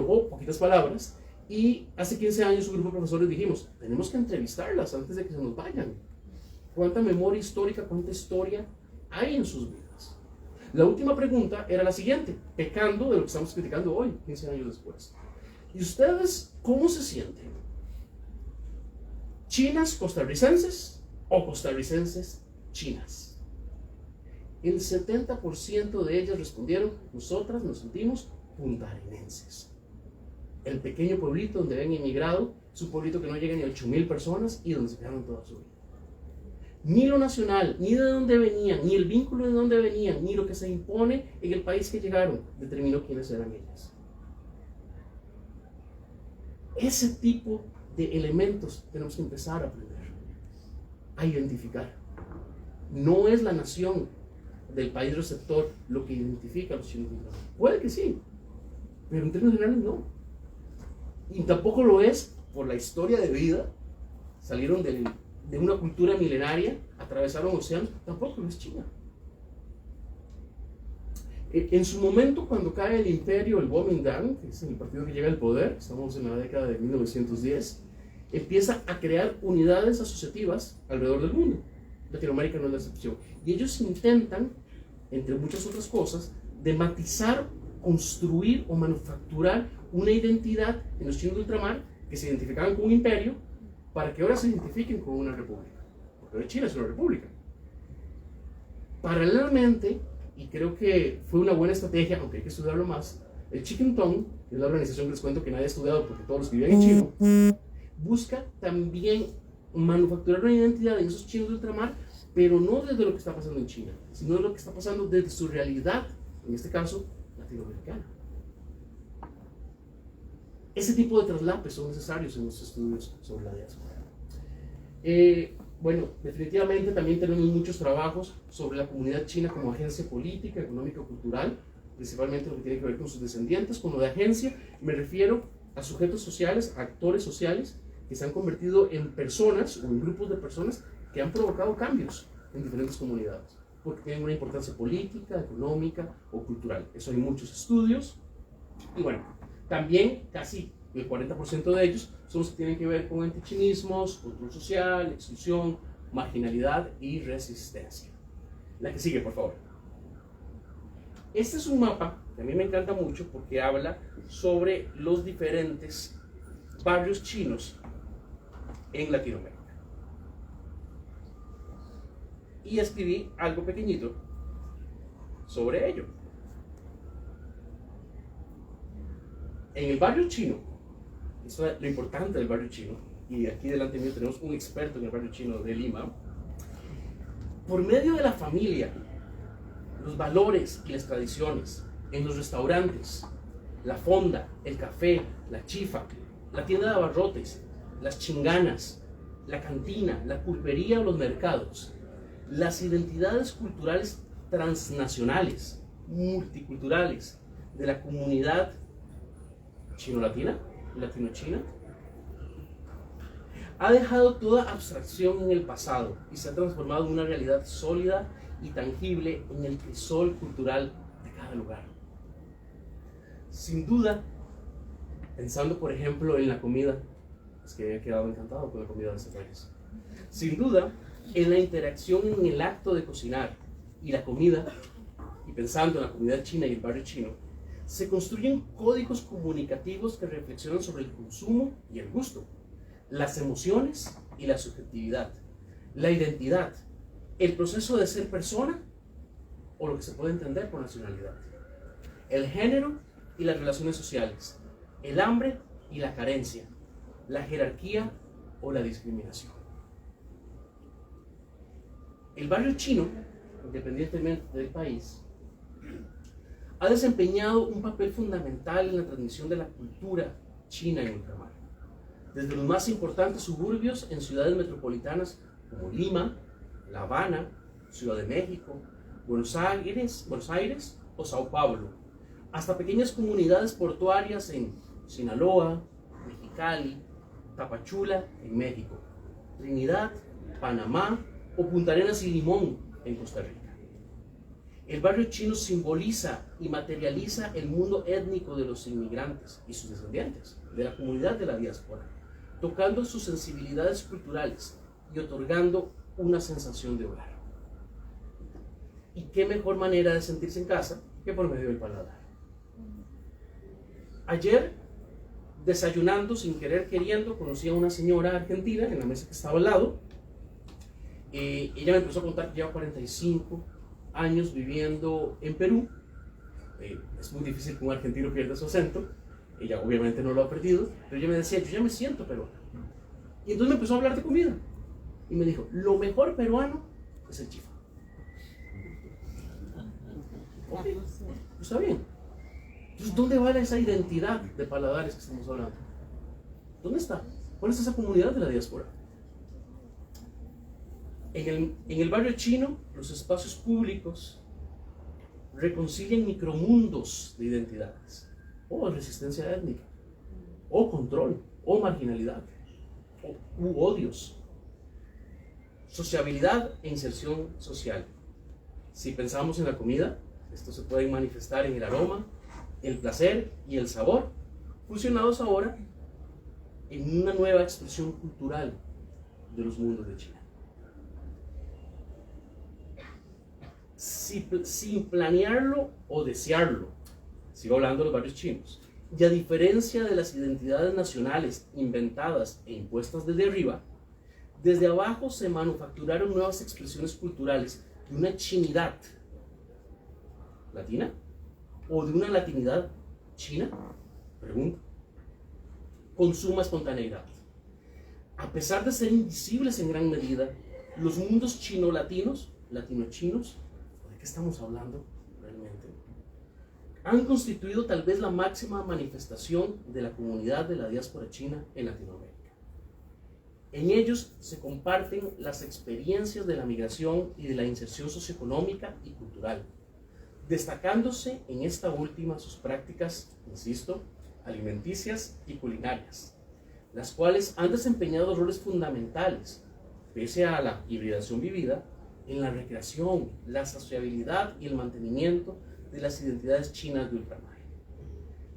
o poquitas palabras. Y hace 15 años un grupo de profesores dijimos: tenemos que entrevistarlas antes de que se nos vayan. ¿Cuánta memoria histórica, cuánta historia hay en sus vidas? La última pregunta era la siguiente, pecando de lo que estamos criticando hoy, 15 años después. ¿Y ustedes cómo se sienten? ¿Chinas costarricenses o costarricenses chinas? El 70% de ellas respondieron: nosotras nos sentimos puntarenenses. El pequeño pueblito donde habían emigrado es un pueblito que no llega ni a 8,000 personas y donde se quedaron toda su vida. Ni lo nacional, ni de dónde venían, ni el vínculo de dónde venían, ni lo que se impone en el país que llegaron determinó quiénes eran ellas. Ese tipo de elementos tenemos que empezar a aprender, a identificar. No es la nación del país receptor lo que identifica a los chinos. Puede que sí, pero en términos generales no. Y tampoco lo es por la historia de vida. Salieron de una cultura milenaria, atravesaron océanos, tampoco lo es China. En su momento, cuando cae el imperio, el Kuomintang, que es el partido que llega al poder, estamos en la década de 1910, empieza a crear unidades asociativas alrededor del mundo. Latinoamérica no es la excepción. Y ellos intentan, entre muchas otras cosas, de matizar, construir o manufacturar una identidad en los chinos de ultramar que se identificaban con un imperio para que ahora se identifiquen con una república. Porque hoy China es una república. Paralelamente, y creo que fue una buena estrategia, aunque hay que estudiarlo más, el Chickentong, que es la organización que les cuento que nadie ha estudiado porque todos los que viven en chino, busca también manufacturar una identidad en esos chinos de ultramar, pero no desde lo que está pasando en China, sino de lo que está pasando desde su realidad, en este caso, latinoamericana. Ese tipo de traslapes son necesarios en los estudios sobre la diáspora. Bueno, definitivamente también tenemos muchos trabajos sobre la comunidad china como agencia política, económica o cultural, principalmente lo que tiene que ver con sus descendientes. Con lo de agencia me refiero a sujetos sociales, a actores sociales que se han convertido en personas o en grupos de personas que han provocado cambios en diferentes comunidades, porque tienen una importancia política, económica o cultural. Eso hay muchos estudios. Y bueno, también casi el 40% de ellos son los que tienen que ver con antichinismos, control social, exclusión, marginalidad y resistencia. La que sigue, por favor. Este es un mapa que a mí me encanta mucho porque habla sobre los diferentes barrios chinos en Latinoamérica. Y escribí algo pequeñito sobre ello. En el barrio chino, eso es lo importante del barrio chino, y aquí delante mío tenemos un experto en el barrio chino de Lima, por medio de la familia, los valores y las tradiciones, en los restaurantes, la fonda, el café, la chifa, la tienda de abarrotes, las chinganas, la cantina, la pulpería o los mercados, las identidades culturales transnacionales, multiculturales, de la comunidad chino-latina, latino-china, ha dejado toda abstracción en el pasado y se ha transformado en una realidad sólida y tangible en el crisol cultural de cada lugar. Sin duda, pensando por ejemplo en la comida, es que he quedado encantado con la comida de este país. Sin duda, en la interacción en el acto de cocinar y la comida, y pensando en la comunidad china y el barrio chino, se construyen códigos comunicativos que reflexionan sobre el consumo y el gusto, las emociones y la subjetividad, la identidad, el proceso de ser persona o lo que se puede entender por nacionalidad, el género y las relaciones sociales, el hambre y la carencia, la jerarquía o la discriminación. El barrio chino, independientemente del país, ha desempeñado un papel fundamental en la transmisión de la cultura china en ultramar. Desde los más importantes suburbios en ciudades metropolitanas como Lima, La Habana, Ciudad de México, Buenos Aires o Sao Paulo, hasta pequeñas comunidades portuarias en Sinaloa, Mexicali, Tapachula en México, Trinidad, Panamá o Punta Arenas y Limón en Costa Rica. El barrio chino simboliza y materializa el mundo étnico de los inmigrantes y sus descendientes, de la comunidad de la diáspora, tocando sus sensibilidades culturales y otorgando una sensación de hogar. ¿Y qué mejor manera de sentirse en casa que por medio del paladar? Ayer, desayunando sin querer queriendo, conocí a una señora argentina en la mesa que estaba al lado. Ella me empezó a contar que lleva 45 años viviendo en Perú. Es muy difícil que un argentino pierda su acento. Ella obviamente no lo ha perdido, pero ella me decía, yo ya me siento peruano. Y entonces me empezó a hablar de comida. Y me dijo, lo mejor peruano es el chifa. Ok, pues está bien. Entonces, ¿dónde va esa identidad de paladares que estamos hablando? ¿Dónde está? ¿Cuál es esa comunidad de la diáspora? En el barrio chino, los espacios públicos reconcilian micromundos de identidades, o resistencia étnica, o control, o marginalidad, u odios, sociabilidad e inserción social. Si pensamos en la comida, esto se puede manifestar en el aroma, el placer y el sabor, fusionados ahora en una nueva expresión cultural de los mundos de China. Sin planearlo o desearlo, sigo hablando de los barrios chinos, y a diferencia de las identidades nacionales inventadas e impuestas desde arriba, desde abajo se manufacturaron nuevas expresiones culturales de una chinidad latina o de una latinidad china, pregunto, con suma espontaneidad. A pesar de ser invisibles en gran medida, los mundos chino-latinos, latino-chinos, ¿de qué estamos hablando realmente? Han constituido tal vez la máxima manifestación de la comunidad de la diáspora china en Latinoamérica. En ellos se comparten las experiencias de la migración y de la inserción socioeconómica y cultural, destacándose en esta última sus prácticas, insisto, alimenticias y culinarias, las cuales han desempeñado roles fundamentales, pese a la hibridación vivida, en la recreación, la sociabilidad y el mantenimiento de las identidades chinas de ultramar.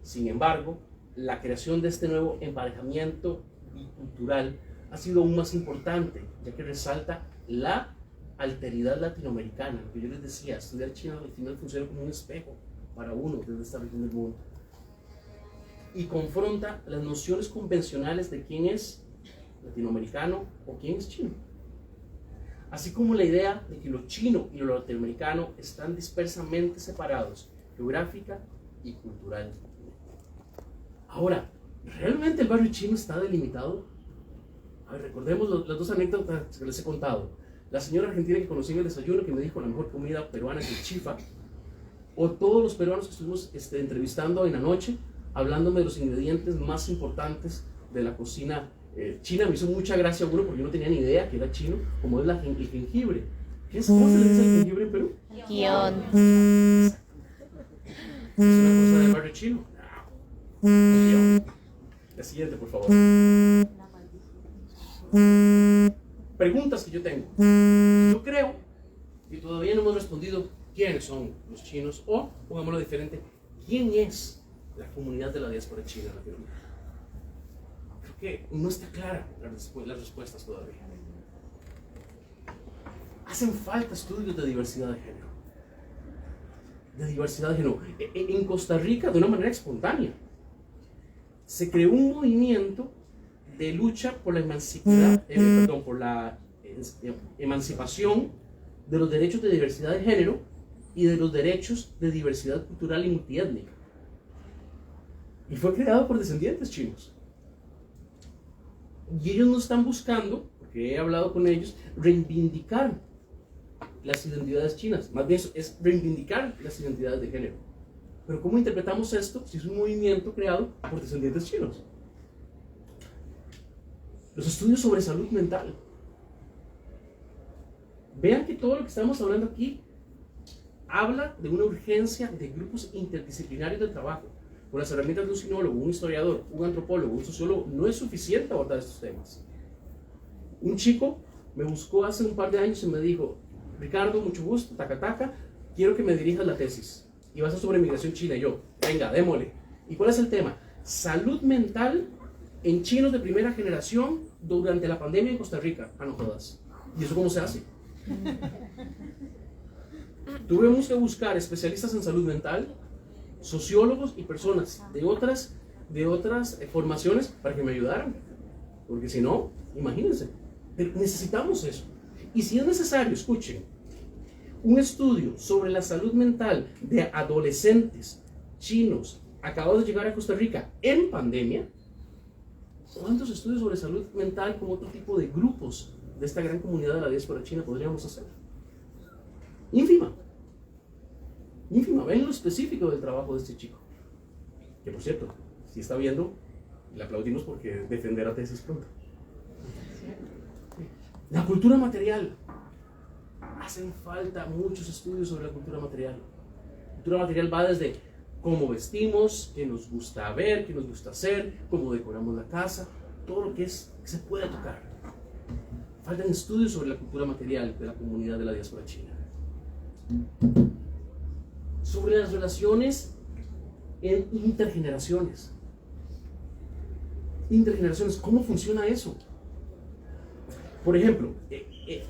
Sin embargo, la creación de este nuevo emparejamiento bicultural ha sido aún más importante, ya que resalta la alteridad latinoamericana. Lo que yo les decía, estudiar chino al final funciona como un espejo para uno desde esta región del mundo, y confronta las nociones convencionales de quién es latinoamericano o quién es chino, así como la idea de que lo chino y lo latinoamericano están dispersamente separados geográfica y culturalmente. Ahora, ¿realmente el barrio chino está delimitado? A ver, recordemos las dos anécdotas que les he contado. La señora argentina que conocí en el desayuno que me dijo la mejor comida peruana es el chifa. O todos los peruanos que estuvimos entrevistando en la noche, hablándome de los ingredientes más importantes de la cocina china. Me hizo mucha gracia uno porque yo no tenía ni idea que era chino, como es el jengibre. ¿Cómo se le dice al jengibre en Perú? Guión. ¿Es una cosa del barrio chino? No. La siguiente, por favor. Preguntas que yo tengo. Yo creo que todavía no hemos respondido quiénes son los chinos, o, pongámoslo diferente, quién es la comunidad de la diáspora china en Latinoamérica. Creo que no está clara las respuestas todavía. Hacen falta estudios de diversidad de género. En Costa Rica, de una manera espontánea, se creó un movimiento de lucha por la emancipación de los derechos de diversidad de género y de los derechos de diversidad cultural y multiétnica. Y fue creado por descendientes chinos. Y ellos no están buscando, porque he hablado con ellos, reivindicar las identidades chinas. Más bien es reivindicar las identidades de género. Pero ¿cómo interpretamos esto si es un movimiento creado por descendientes chinos? Los estudios sobre salud mental. Vean que todo lo que estamos hablando aquí habla de una urgencia de grupos interdisciplinarios de trabajo. Con las herramientas de un sinólogo, un historiador, un antropólogo, un sociólogo, no es suficiente abordar estos temas. Un chico me buscó hace un par de años y me dijo: Ricardo, mucho gusto, taca, quiero que me dirijas la tesis. Y va a ser sobre migración china. Y yo, venga, démosle. ¿Y cuál es el tema? Salud mental en chinos de primera generación durante la pandemia en Costa Rica. Ah, no jodas. ¿Y eso cómo se hace? Tuvimos que buscar especialistas en salud mental, sociólogos y personas de otras formaciones para que me ayudaran. Porque si no, imagínense, necesitamos eso. Y si es necesario, escuchen, un estudio sobre la salud mental de adolescentes chinos acabados de llegar a Costa Rica en pandemia, ¿cuántos estudios sobre salud mental con otro tipo de grupos de esta gran comunidad de la diáspora china podríamos hacer? Ínfima. Ven lo específico del trabajo de este chico. Que por cierto, si está viendo, le aplaudimos porque defenderá tesis pronto. La cultura material. Hacen falta muchos estudios sobre la cultura material. La cultura material va desde cómo vestimos, qué nos gusta ver, qué nos gusta hacer, cómo decoramos la casa, todo lo que se puede tocar. Faltan estudios sobre la cultura material de la comunidad de la diáspora china. Sobre las relaciones en intergeneraciones. ¿Cómo funciona eso? Por ejemplo,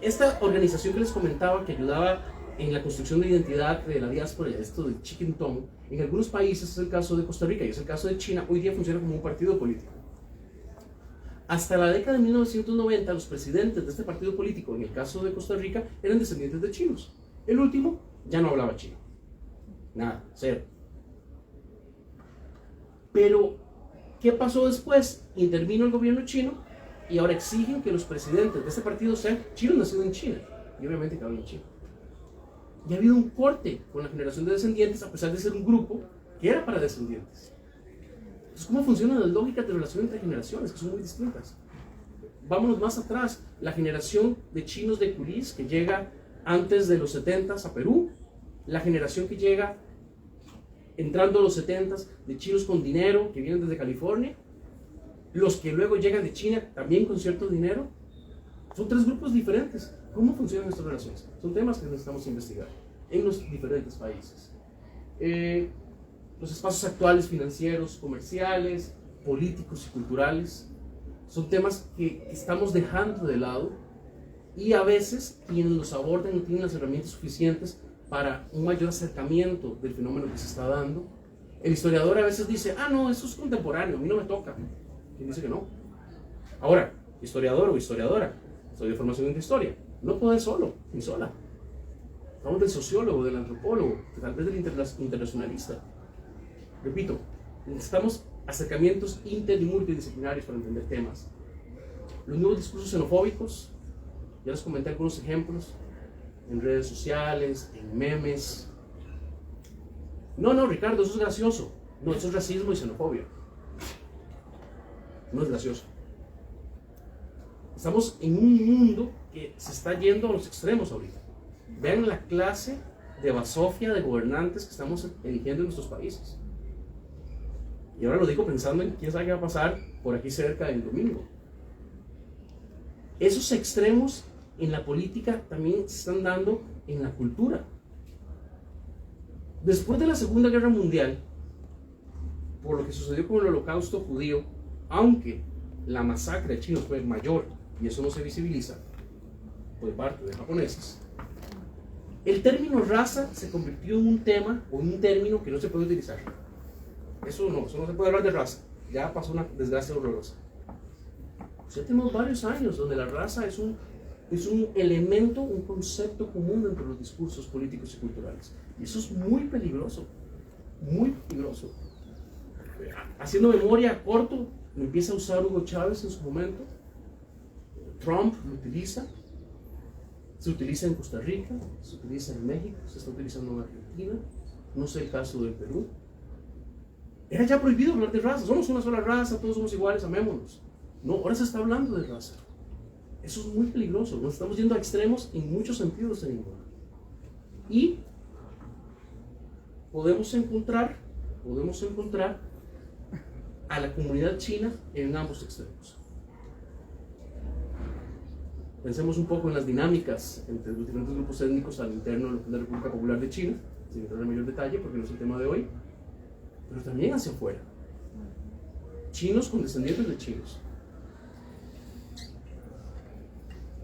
esta organización que les comentaba que ayudaba en la construcción de identidad de la diáspora, esto de Chicken Tongue, en algunos países, es el caso de Costa Rica y es el caso de China, hoy día funciona como un partido político. Hasta la década de 1990, los presidentes de este partido político, en el caso de Costa Rica, eran descendientes de chinos. El último ya no hablaba chino. Nada, cero. Pero, ¿qué pasó después? Intervino el gobierno chino y ahora exigen que los presidentes de este partido sean chinos nacidos en China. Y obviamente que hablan chino. Y ha habido un corte con la generación de descendientes, a pesar de ser un grupo que era para descendientes. Entonces, ¿cómo funcionan las lógicas de relación entre generaciones, que son muy distintas? Vámonos más atrás. La generación de chinos de Curis, que llega antes de los 70s a Perú. La generación que llega entrando a los 70s de chinos con dinero, que vienen desde California. Los que luego llegan de China, también con cierto dinero. Son tres grupos diferentes. ¿Cómo funcionan estas relaciones? Son temas que necesitamos investigar en los diferentes países. Los espacios actuales financieros, comerciales, políticos y culturales son temas que estamos dejando de lado y a veces quienes los abordan no tienen las herramientas suficientes para un mayor acercamiento del fenómeno que se está dando. El historiador a veces dice: ah, no, eso es contemporáneo, a mí no me toca. ¿Quién dice que no? Ahora, historiador o historiadora, soy de formación en historia, no puedo solo, ni sola. Hablamos del sociólogo, del antropólogo, tal vez del internacionalista. Repito, necesitamos acercamientos inter y multidisciplinarios para entender temas. Los nuevos discursos xenofóbicos, ya les comenté algunos ejemplos, en redes sociales, en memes. No, Ricardo, eso es gracioso. No, eso es racismo y xenofobia. No es gracioso. Estamos en un mundo que se está yendo a los extremos ahorita. Vean la clase de basofia de gobernantes que estamos eligiendo en nuestros países. Y ahora lo digo pensando en quién sabe qué va a pasar por aquí cerca del domingo. Esos extremos en la política también se están dando en la cultura. Después de la Segunda Guerra Mundial, por lo que sucedió con el Holocausto judío, aunque la masacre de chinos fue mayor, y eso no se visibiliza por parte de japoneses, el término raza se convirtió en un tema o en un término que no se puede utilizar. Eso no se puede hablar de raza. Ya pasó una desgracia horrorosa. Ya tenemos varios años donde la raza es un elemento, un concepto común dentro de los discursos políticos y culturales. Y eso es muy peligroso, muy peligroso. Haciendo memoria corto, lo empieza a usar Hugo Chávez en su momento. Trump lo utiliza. Se utiliza en Costa Rica, se utiliza en México, se está utilizando en Argentina. No sé el caso del Perú. Era ya prohibido hablar de raza. Somos una sola raza, todos somos iguales, amémonos. No, ahora se está hablando de raza. Eso es muy peligroso. Nos estamos yendo a extremos en muchos sentidos en Angola. Y podemos encontrar a la comunidad china en ambos extremos. Pensemos un poco en las dinámicas entre los diferentes grupos étnicos al interno de la República Popular de China, sin entrar en mayor detalle porque no es el tema de hoy, pero también hacia afuera. Chinos con descendientes de chinos.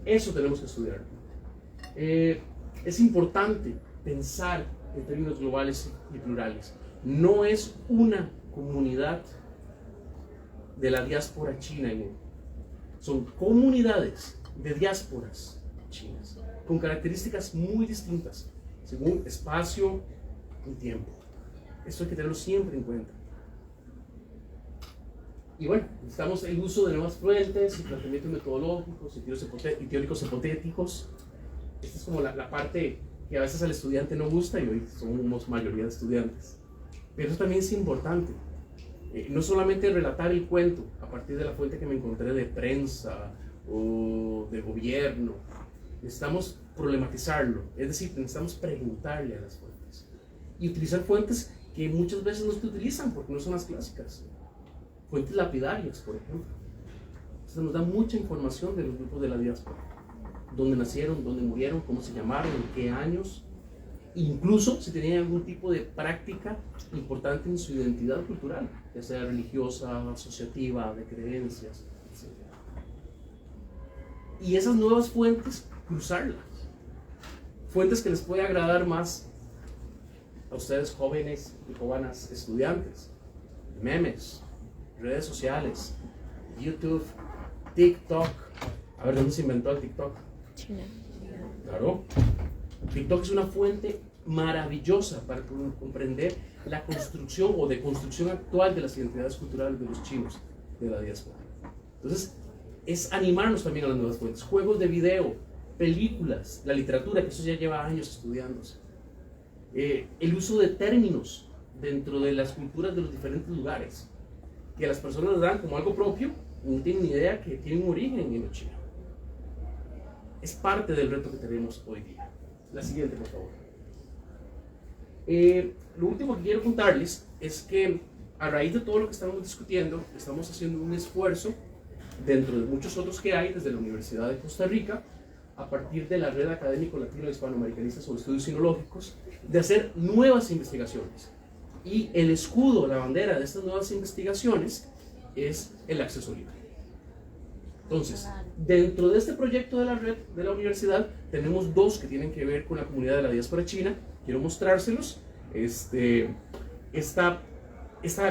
Eso tenemos que estudiar. Es importante pensar en términos globales y plurales. No es una comunidad de la diáspora china en Europa. Son comunidades de diásporas chinas con características muy distintas según espacio y tiempo. Esto hay que tenerlo siempre en cuenta. Y bueno, necesitamos el uso de nuevas fuentes y planteamientos metodológicos y teóricos hipotéticos. Esta es como la parte que a veces al estudiante no gusta, y hoy somos mayoría de estudiantes. Pero eso también es importante. No solamente relatar el cuento a partir de la fuente que me encontré de prensa o de gobierno. Necesitamos problematizarlo, es decir, necesitamos preguntarle a las fuentes y utilizar fuentes que muchas veces no se utilizan porque no son las clásicas. Fuentes lapidarias, por ejemplo. Esto nos da mucha información de los grupos de la diáspora: dónde nacieron, dónde murieron, cómo se llamaron, en qué años, incluso si tenían algún tipo de práctica importante en su identidad cultural, ya sea religiosa, asociativa, de creencias, etc. Y esas nuevas fuentes, cruzarlas. Fuentes que les puede agradar más a ustedes, jóvenes y jóvenes estudiantes. Memes, redes sociales, YouTube, TikTok. A ver, ¿dónde se inventó el TikTok? China. Claro. TikTok es una fuente maravillosa para comprender la construcción o deconstrucción actual de las identidades culturales de los chinos de la diáspora. Entonces, es animarnos también a las nuevas fuentes. Juegos de video, películas, la literatura, que eso ya lleva años estudiándose. El uso de términos dentro de las culturas de los diferentes lugares, que las personas dan como algo propio y no tienen ni idea que tienen un origen en lo chino. Es parte del reto que tenemos hoy día. La siguiente, por favor. Lo último que quiero contarles es que a raíz de todo lo que estamos discutiendo, estamos haciendo un esfuerzo dentro de muchos otros que hay desde la Universidad de Costa Rica, a partir de la Red Académico Latino Hispanoamericanista sobre Estudios Sinológicos, de hacer nuevas investigaciones. Y el escudo, la bandera de estas nuevas investigaciones es el acceso libre. Entonces, dentro de este proyecto de la red de la universidad, tenemos dos que tienen que ver con la comunidad de la diáspora china. Quiero mostrárselos. Esta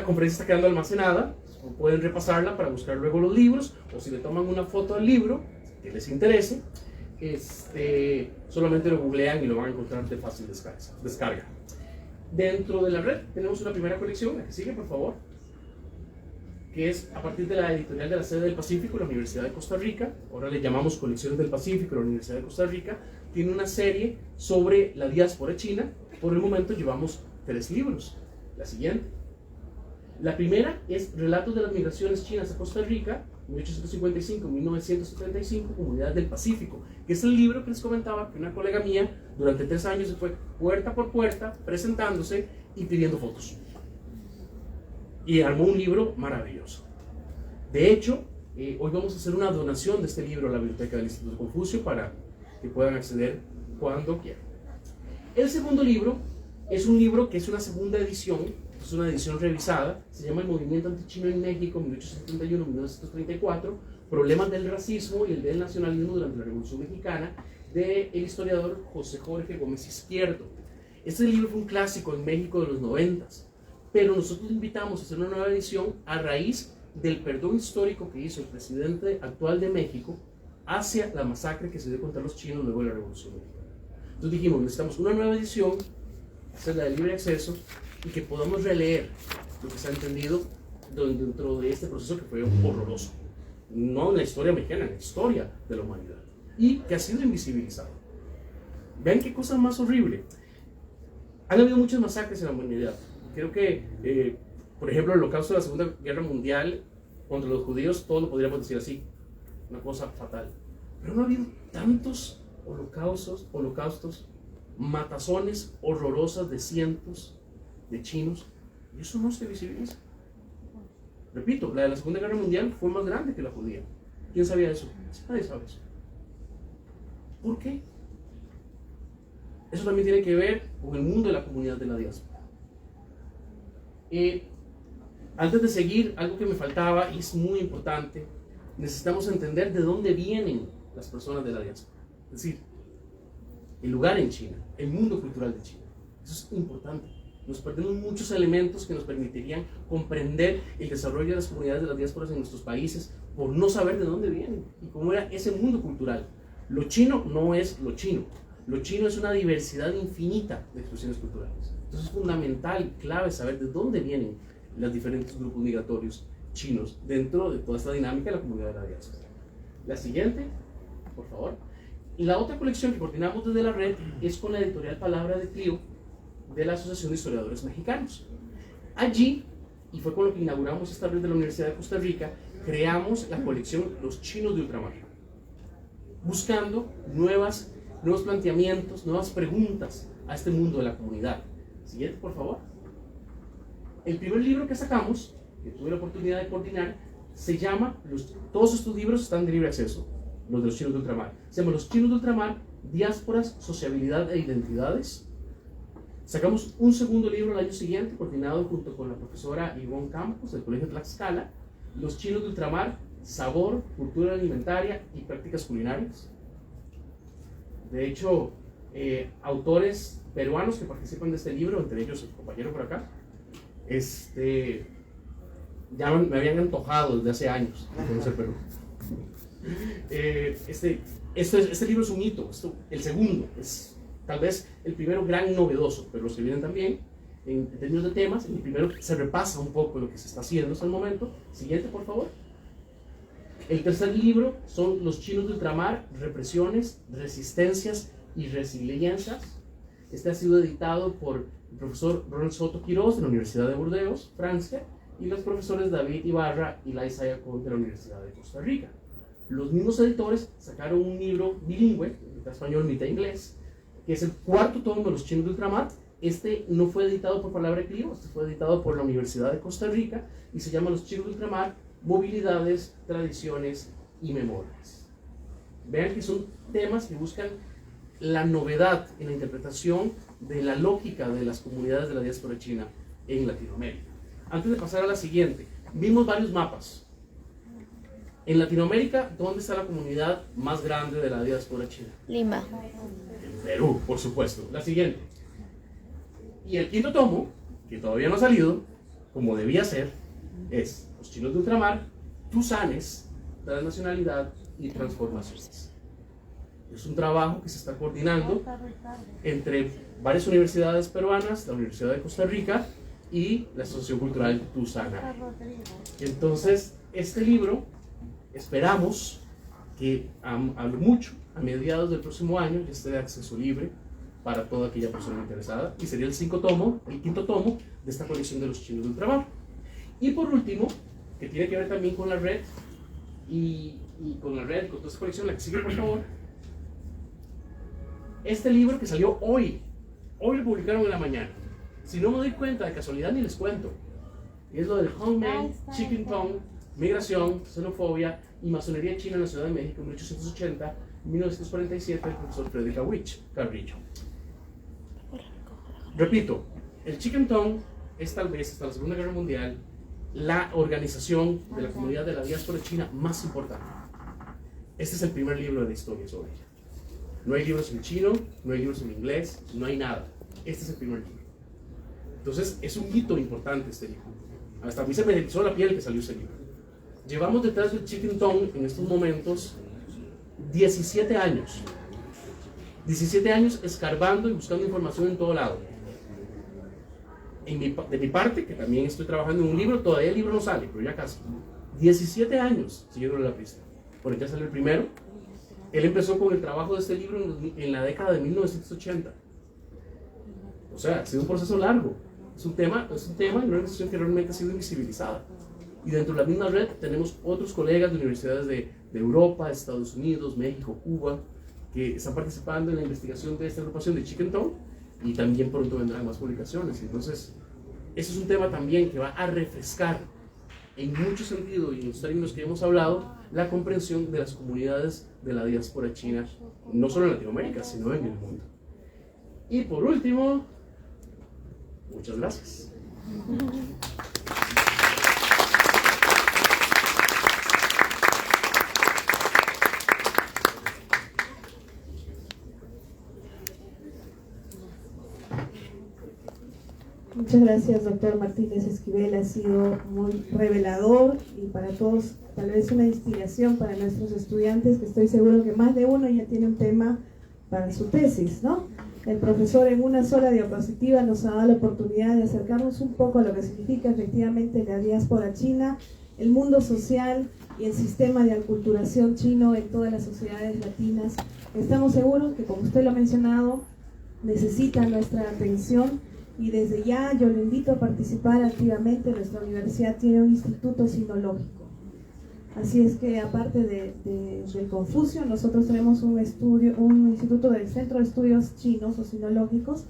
conferencia está quedando almacenada. Pueden repasarla para buscar luego los libros, o si le toman una foto al libro que les interese, solamente lo googlean y lo van a encontrar de fácil descarga. Dentro de la red tenemos una primera colección, la que sigue, por favor. que es a partir de la editorial de la sede del Pacífico, la Universidad de Costa Rica, ahora le llamamos Colecciones del Pacífico, la Universidad de Costa Rica, tiene una serie sobre la diáspora china. Por el momento llevamos 3 libros. La siguiente. La primera es Relatos de las migraciones chinas a Costa Rica, 1855-1975, Comunidades del Pacífico, que es el libro que les comentaba que una colega mía durante 3 años se fue puerta por puerta presentándose y pidiendo fotos. Y armó un libro maravilloso. De hecho, hoy vamos a hacer una donación de este libro a la biblioteca del Instituto Confucio para que puedan acceder cuando quieran. El segundo libro es un libro que es una segunda edición, es una edición revisada, se llama El Movimiento Antichino en México, 1871-1934, Problemas del racismo y el del nacionalismo durante la Revolución Mexicana, del historiador José Jorge Gómez Izquierdo. Este libro fue un clásico en México de los 90s, pero nosotros le invitamos a hacer una nueva edición a raíz del perdón histórico que hizo el presidente actual de México hacia la masacre que se dio contra los chinos luego de la Revolución Mexicana. Entonces dijimos, necesitamos una nueva edición, hacerla de libre acceso, y que podamos releer lo que se ha entendido dentro de este proceso que fue horroroso. No en la historia mexicana, en la historia de la humanidad. Y que ha sido invisibilizado. Vean qué cosa más horrible. Han habido muchas masacres en la humanidad. Creo que, por ejemplo, el holocausto de la Segunda Guerra Mundial contra los judíos, todos lo podríamos decir así. Una cosa fatal. Pero no ha habido tantos holocaustos, matazones horrorosas de cientos de chinos, y eso no se visibiliza. Repito, la de la Segunda Guerra Mundial fue más grande que la judía. ¿Quién sabía eso? Nadie sabe eso. ¿Por qué? Eso también tiene que ver con el mundo de la comunidad de la diáspora. Antes de seguir, algo que me faltaba y es muy importante, necesitamos entender de dónde vienen las personas de la diáspora. Es decir, el lugar en China, el mundo cultural de China. Eso es importante. Nos perdemos muchos elementos que nos permitirían comprender el desarrollo de las comunidades de las diásporas en nuestros países por no saber de dónde vienen y cómo era ese mundo cultural. Lo chino no es lo chino. Lo chino es una diversidad infinita de expresiones culturales. Entonces es fundamental y clave saber de dónde vienen los diferentes grupos migratorios chinos dentro de toda esta dinámica de la comunidad de la diáspora. La siguiente, por favor. La otra colección que coordinamos desde la red es con la editorial Palabra de Clio de la Asociación de Historiadores Mexicanos. Allí, y fue con lo que inauguramos esta red de la Universidad de Costa Rica, creamos la colección Los Chinos de Ultramar, buscando nuevos planteamientos, nuevas preguntas a este mundo de la comunidad. Siguiente, por favor. El primer libro que sacamos, que tuve la oportunidad de coordinar, se llama, todos estos libros están de libre acceso, los de los Chinos de Ultramar. Se llama Los Chinos de Ultramar, Diásporas, Sociabilidad e Identidades. Sacamos un segundo libro el año siguiente, coordinado junto con la profesora Ivonne Campos del Colegio Tlaxcala, Los Chinos de Ultramar, Sabor, Cultura Alimentaria y Prácticas Culinarias. De hecho, autores peruanos que participan de este libro, entre ellos el compañero por acá, ya me habían antojado desde hace años de conocer Perú. Este libro es un hito, el segundo, es tal vez el primero gran novedoso, pero los que vienen también, en términos de temas, el primero se repasa un poco lo que se está haciendo hasta el momento. Siguiente, por favor. El tercer libro son Los Chinos de Ultramar, Represiones, Resistencias y Resiliencias. Este ha sido editado por el profesor Ronald Soto Quiroz de la Universidad de Burdeos, Francia, y los profesores David Ibarra y Laisa Yacón de la Universidad de Costa Rica. Los mismos editores sacaron un libro bilingüe, mitad español, mitad inglés, que es el cuarto tomo de Los Chinos de Ultramar. Este no fue editado por Palabra de Clio, este fue editado por la Universidad de Costa Rica y se llama Los Chinos de Ultramar, Movilidades, Tradiciones y Memorias. Vean que son temas que buscan la novedad en la interpretación de la lógica de las comunidades de la diáspora china en Latinoamérica. Antes de pasar a la siguiente, vimos varios mapas. En Latinoamérica, ¿dónde está la comunidad más grande de la diáspora china? Lima. En Perú, por supuesto. La siguiente. Y el quinto tomo, que todavía no ha salido, como debía ser, es Los Chinos de Ultramar, Tusanes, Transnacionalidad y Transformaciones. Es un trabajo que se está coordinando entre varias universidades peruanas, la Universidad de Costa Rica y la Asociación Cultural Tusana. Entonces, este libro esperamos que a lo mucho, a mediados del próximo año, ya esté de acceso libre para toda aquella persona interesada, y sería el quinto tomo de esta colección de los chinos del trabajo. Y por último, que tiene que ver también con la red, y con la red, con toda esta colección, la que sigue por favor, este libro que salió hoy lo publicaron en la mañana. Si no me doy cuenta, de casualidad ni les cuento. Es lo del Hongmen, Chicken Tongue, Migración, Xenofobia y Masonería China en la Ciudad de México, 1880-1947, del profesor Frederick Carrillo. Repito, el Chicken Tongue es tal vez, hasta la Segunda Guerra Mundial, la organización de la comunidad de la diáspora china más importante. Este es el primer libro de la historia sobre ella. No hay libros en chino, no hay libros en inglés, no hay nada. Este es el primer libro. Entonces, es un hito importante este libro. Hasta a mí se me erizó la piel que salió ese libro. Llevamos detrás del Chicken Tongue en estos momentos 17 años. 17 años escarbando y buscando información en todo lado. De mi parte, que también estoy trabajando en un libro, todavía el libro no sale, pero ya casi. 17 años siguiéndole la pista. Por ya salió el primero. Él empezó con el trabajo de este libro en la década de 1980. O sea, ha sido un proceso largo. Es un tema y una organización que realmente ha sido invisibilizada. Y dentro de la misma red tenemos otros colegas de universidades de Europa, Estados Unidos, México, Cuba, que están participando en la investigación de esta agrupación de Chicken Tongue, y también pronto vendrán más publicaciones. Entonces, eso es un tema también que va a refrescar en mucho sentido y en los términos que hemos hablado la comprensión de las comunidades de la diáspora china, no solo en Latinoamérica, sino en el mundo. Y por último, muchas gracias. Muchas gracias, doctor Martínez Esquivel. Ha sido muy revelador y para todos tal vez una inspiración para nuestros estudiantes, que estoy seguro que más de uno ya tiene un tema para su tesis, ¿no? El profesor en una sola diapositiva nos ha dado la oportunidad de acercarnos un poco a lo que significa efectivamente la diáspora china, el mundo social y el sistema de aculturación chino en todas las sociedades latinas. Estamos seguros que, como usted lo ha mencionado, necesita nuestra atención. Y desde ya yo le invito a participar activamente. Nuestra universidad tiene un instituto sinológico. Así es que aparte del Confucio, nosotros tenemos un instituto del Centro de Estudios Chinos o Sinológicos,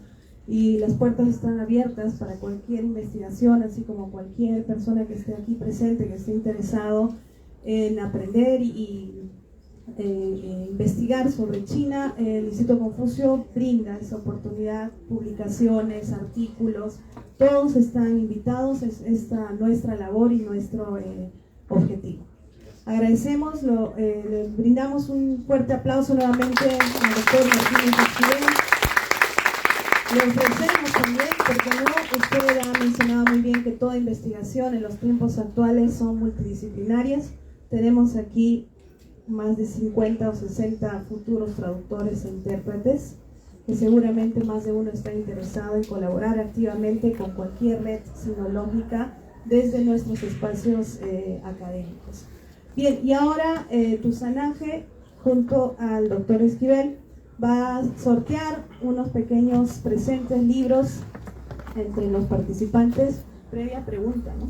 y las puertas están abiertas para cualquier investigación, así como cualquier persona que esté aquí presente, que esté interesado en aprender y investigar sobre China. El Instituto Confucio brinda esa oportunidad, publicaciones, artículos, todos están invitados. Es esta nuestra labor y nuestro objetivo. Agradecemos, le brindamos un fuerte aplauso nuevamente al doctor Martínez Esquivel. Le ofrecemos también, porque no, usted ha mencionado muy bien que toda investigación en los tiempos actuales son multidisciplinarias. Tenemos aquí más de 50 o 60 futuros traductores e intérpretes, que seguramente más de uno está interesado en colaborar activamente con cualquier red sinológica desde nuestros espacios académicos. Bien, y ahora Tusanaje, junto al doctor Esquivel, va a sortear unos pequeños presentes libros entre los participantes, previa pregunta, ¿no?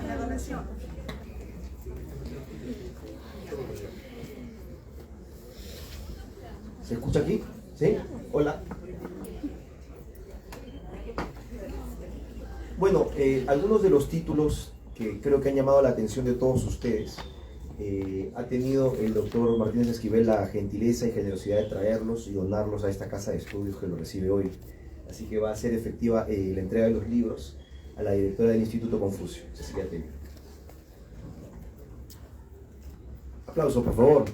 La donación. ¿Se escucha aquí? ¿Sí? Hola. Bueno, algunos de los títulos que creo que han llamado la atención de todos ustedes, ha tenido el doctor Martínez Esquivel la gentileza y generosidad de traerlos y donarlos a esta casa de estudios que lo recibe hoy. Así que va a ser efectiva la entrega de los libros a la directora del Instituto Confucio, Cecilia Tello. Aplauso, por favor.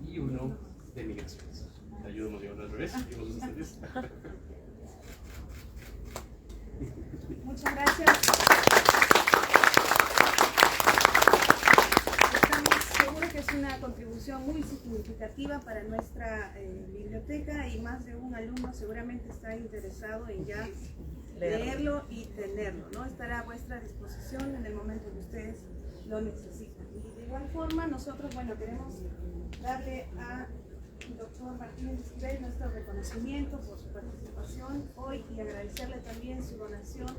Y uno de migración. atractiva para nuestra biblioteca, y más de un alumno seguramente está interesado en ya leerlo y tenerlo, ¿no? Estará a vuestra disposición en el momento que ustedes lo necesitan. Y de igual forma nosotros, bueno, queremos darle al doctor Martínez Esquivel nuestro reconocimiento por su participación hoy y agradecerle también su donación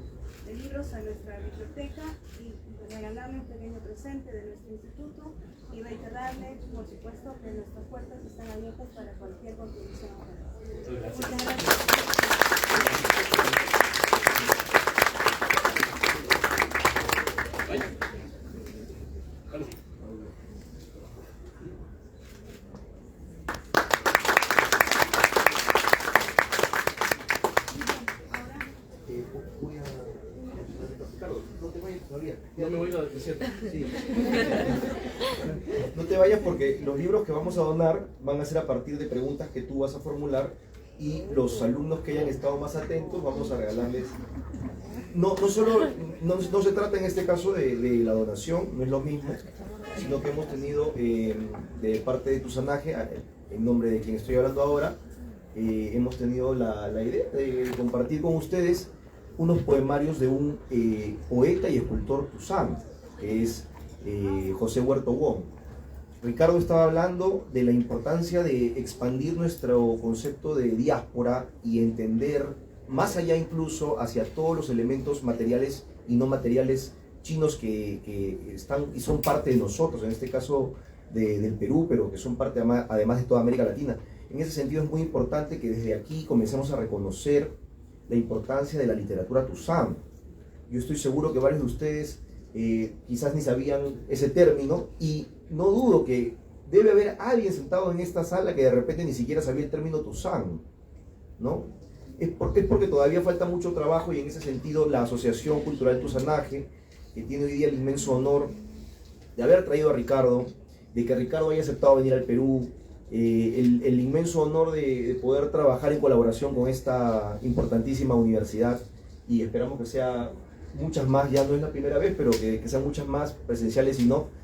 de libros a nuestra biblioteca y regalarle un pequeño presente de nuestro instituto y reiterarle, por supuesto, que nuestras puertas están abiertas para cualquier contribución. Muchas gracias. No me voy a decir. Sí. No te vayas porque los libros que vamos a donar van a ser a partir de preguntas que tú vas a formular y los alumnos que hayan estado más atentos vamos a regalarles. No se trata en este caso de la donación, no es lo mismo, sino que hemos tenido de parte de Tusanaje, en nombre de quien estoy hablando ahora, hemos tenido la idea de compartir con ustedes unos poemarios de un poeta y escultor tusano, que es José Huerto Wong. Ricardo estaba hablando de la importancia de expandir nuestro concepto de diáspora y entender más allá incluso hacia todos los elementos materiales y no materiales chinos que están y son parte de nosotros, en este caso del Perú, pero que son parte además de toda América Latina. En ese sentido es muy importante que desde aquí comencemos a reconocer la importancia de la literatura tusana. Yo estoy seguro que varios de ustedes quizás ni sabían ese término y no dudo que debe haber alguien sentado en esta sala que de repente ni siquiera sabía el término tusán, ¿no? Es porque todavía falta mucho trabajo y en ese sentido la Asociación Cultural Tusanaje, que tiene hoy día el inmenso honor de haber traído a Ricardo, de que Ricardo haya aceptado venir al Perú, el inmenso honor de poder trabajar en colaboración con esta importantísima universidad, y esperamos que sea muchas más, ya no es la primera vez, pero que sean muchas más presenciales y no